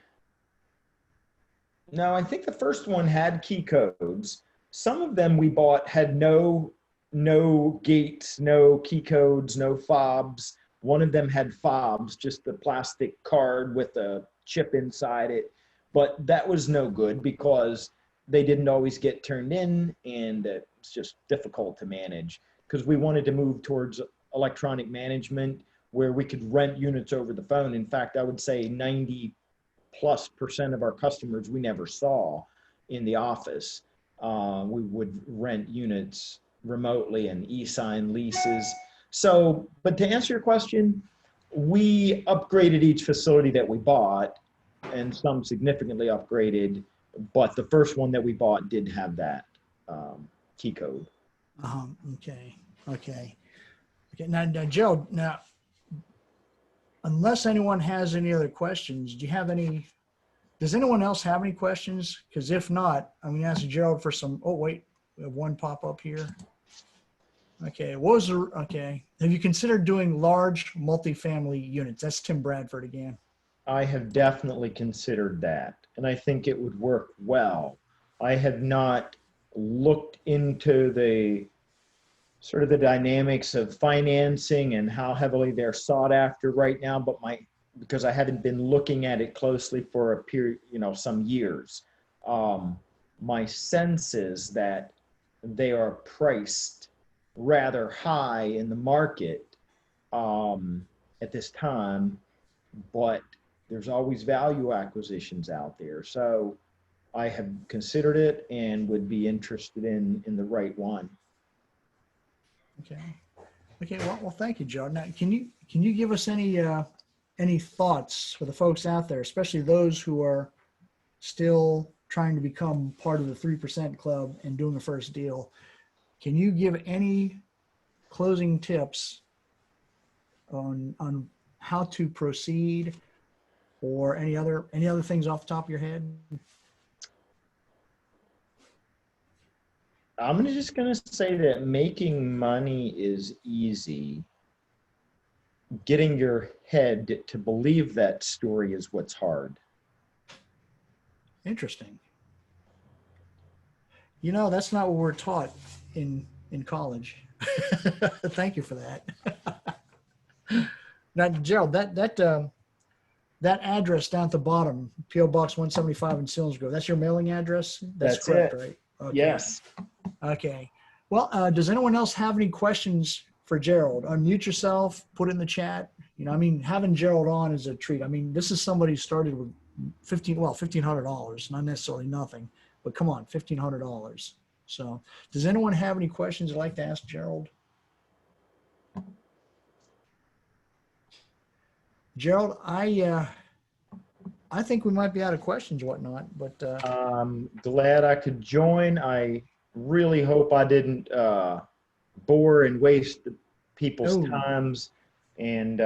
no, I think the first one had key codes. Some of them we bought had no gates, no key codes, no fobs. One of them had fobs, just a plastic card with a chip inside it. But that was no good because they didn't always get turned in, and it's just difficult to manage, because we wanted to move towards electronic management where we could rent units over the phone. In fact, I would say 90+% of our customers we never saw in the office. We would rent units remotely and e-sign leases. So, but to answer your question, we upgraded each facility that we bought, and some significantly upgraded, but the first one that we bought did have that key code. Okay. Now, Gerald, unless anyone has any other questions, does anyone else have any questions? Because if not, I'm going to ask Gerald for some, oh, wait, we have one pop up here. Okay. Have you considered doing large multifamily units? That's Tim Bradford again. I have definitely considered that, and I think it would work well. I have not looked into the sort of the dynamics of financing and how heavily they're sought after right now, but because I haven't been looking at it closely for a period, some years. My sense is that they are priced rather high in the market at this time, but there's always value acquisitions out there. So I have considered it and would be interested in the right one. Okay. Well, thank you, Joe. Now, can you give us any thoughts for the folks out there, especially those who are still trying to become part of the 3% club and doing a first deal? Can you give any closing tips on how to proceed, or any other things off the top of your head? I'm just going to say that making money is easy. Getting your head to believe that story is what's hard. Interesting. That's not what we're taught in college. Thank you for that. Now, Gerald, that address down at the bottom, P.O. Box 175 in Selinsgrove, that's your mailing address? That's correct, right? Okay. Yes. Okay. Well, does anyone else have any questions for Gerald? Unmute yourself, put it in the chat. Having Gerald on is a treat. This is somebody who started with $1,500, not necessarily nothing, but come on, $1,500. So does anyone have any questions they'd like to ask Gerald? Gerald, I think we might be out of questions, whatnot, but I'm glad I could join. I really hope I didn't bore and waste people's times, and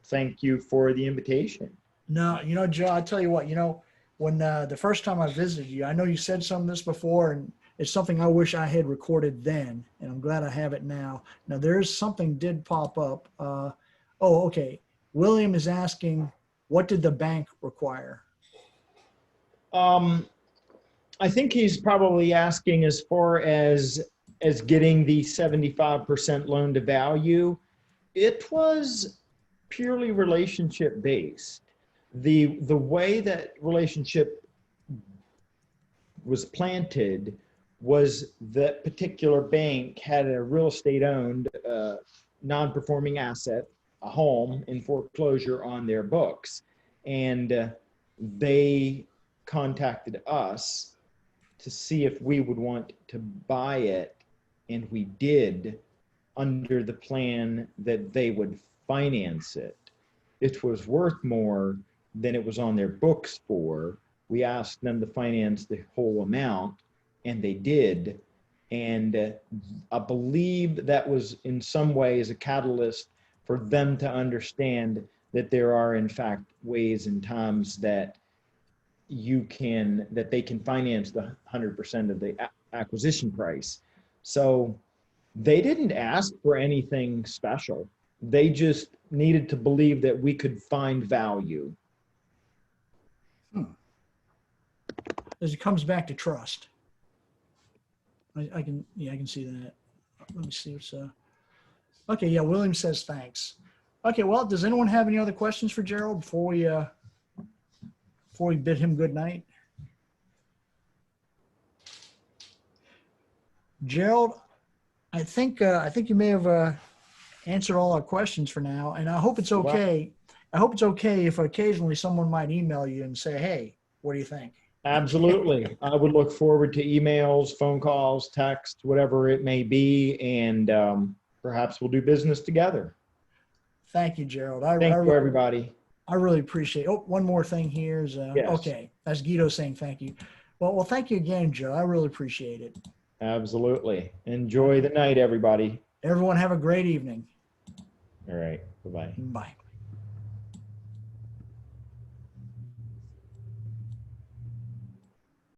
thank you for the invitation. No, Joe, I'll tell you what, when the first time I visited you, I know you said some of this before, and it's something I wish I had recorded then, and I'm glad I have it now. Now, there's something did pop up. Okay. William is asking, what did the bank require? I think he's probably asking as far as getting the 75% loan to value. It was purely relationship based. The way that relationship was planted was that particular bank had a real estate owned non-performing asset, a home in foreclosure on their books, and they contacted us to see if we would want to buy it, and we did, under the plan that they would finance it. It was worth more than it was on their books for. We asked them to finance the whole amount, and they did, and I believe that was in some ways a catalyst for them to understand that there are in fact ways and times that they can finance the 100% of the acquisition price. So they didn't ask for anything special. They just needed to believe that we could find value. As it comes back to trust. I can see that. Let me see what's okay. Yeah. William says, thanks. Okay, well, does anyone have any other questions for Gerald before we bid him good night? Gerald, I think you may have answered all our questions for now, and I hope it's okay. I hope it's okay if occasionally someone might email you and say, "Hey, what do you think?" Absolutely. I would look forward to emails, phone calls, text, whatever it may be, and perhaps we'll do business together. Thank you, Gerald. Thank you, everybody. I really appreciate it. Oh, one more thing here is, Yes. okay, that's Guido saying thank you. Well, thank you again, Joe. I really appreciate it. Absolutely. Enjoy the night, everybody. Everyone have a great evening. All right. Bye-bye. Bye.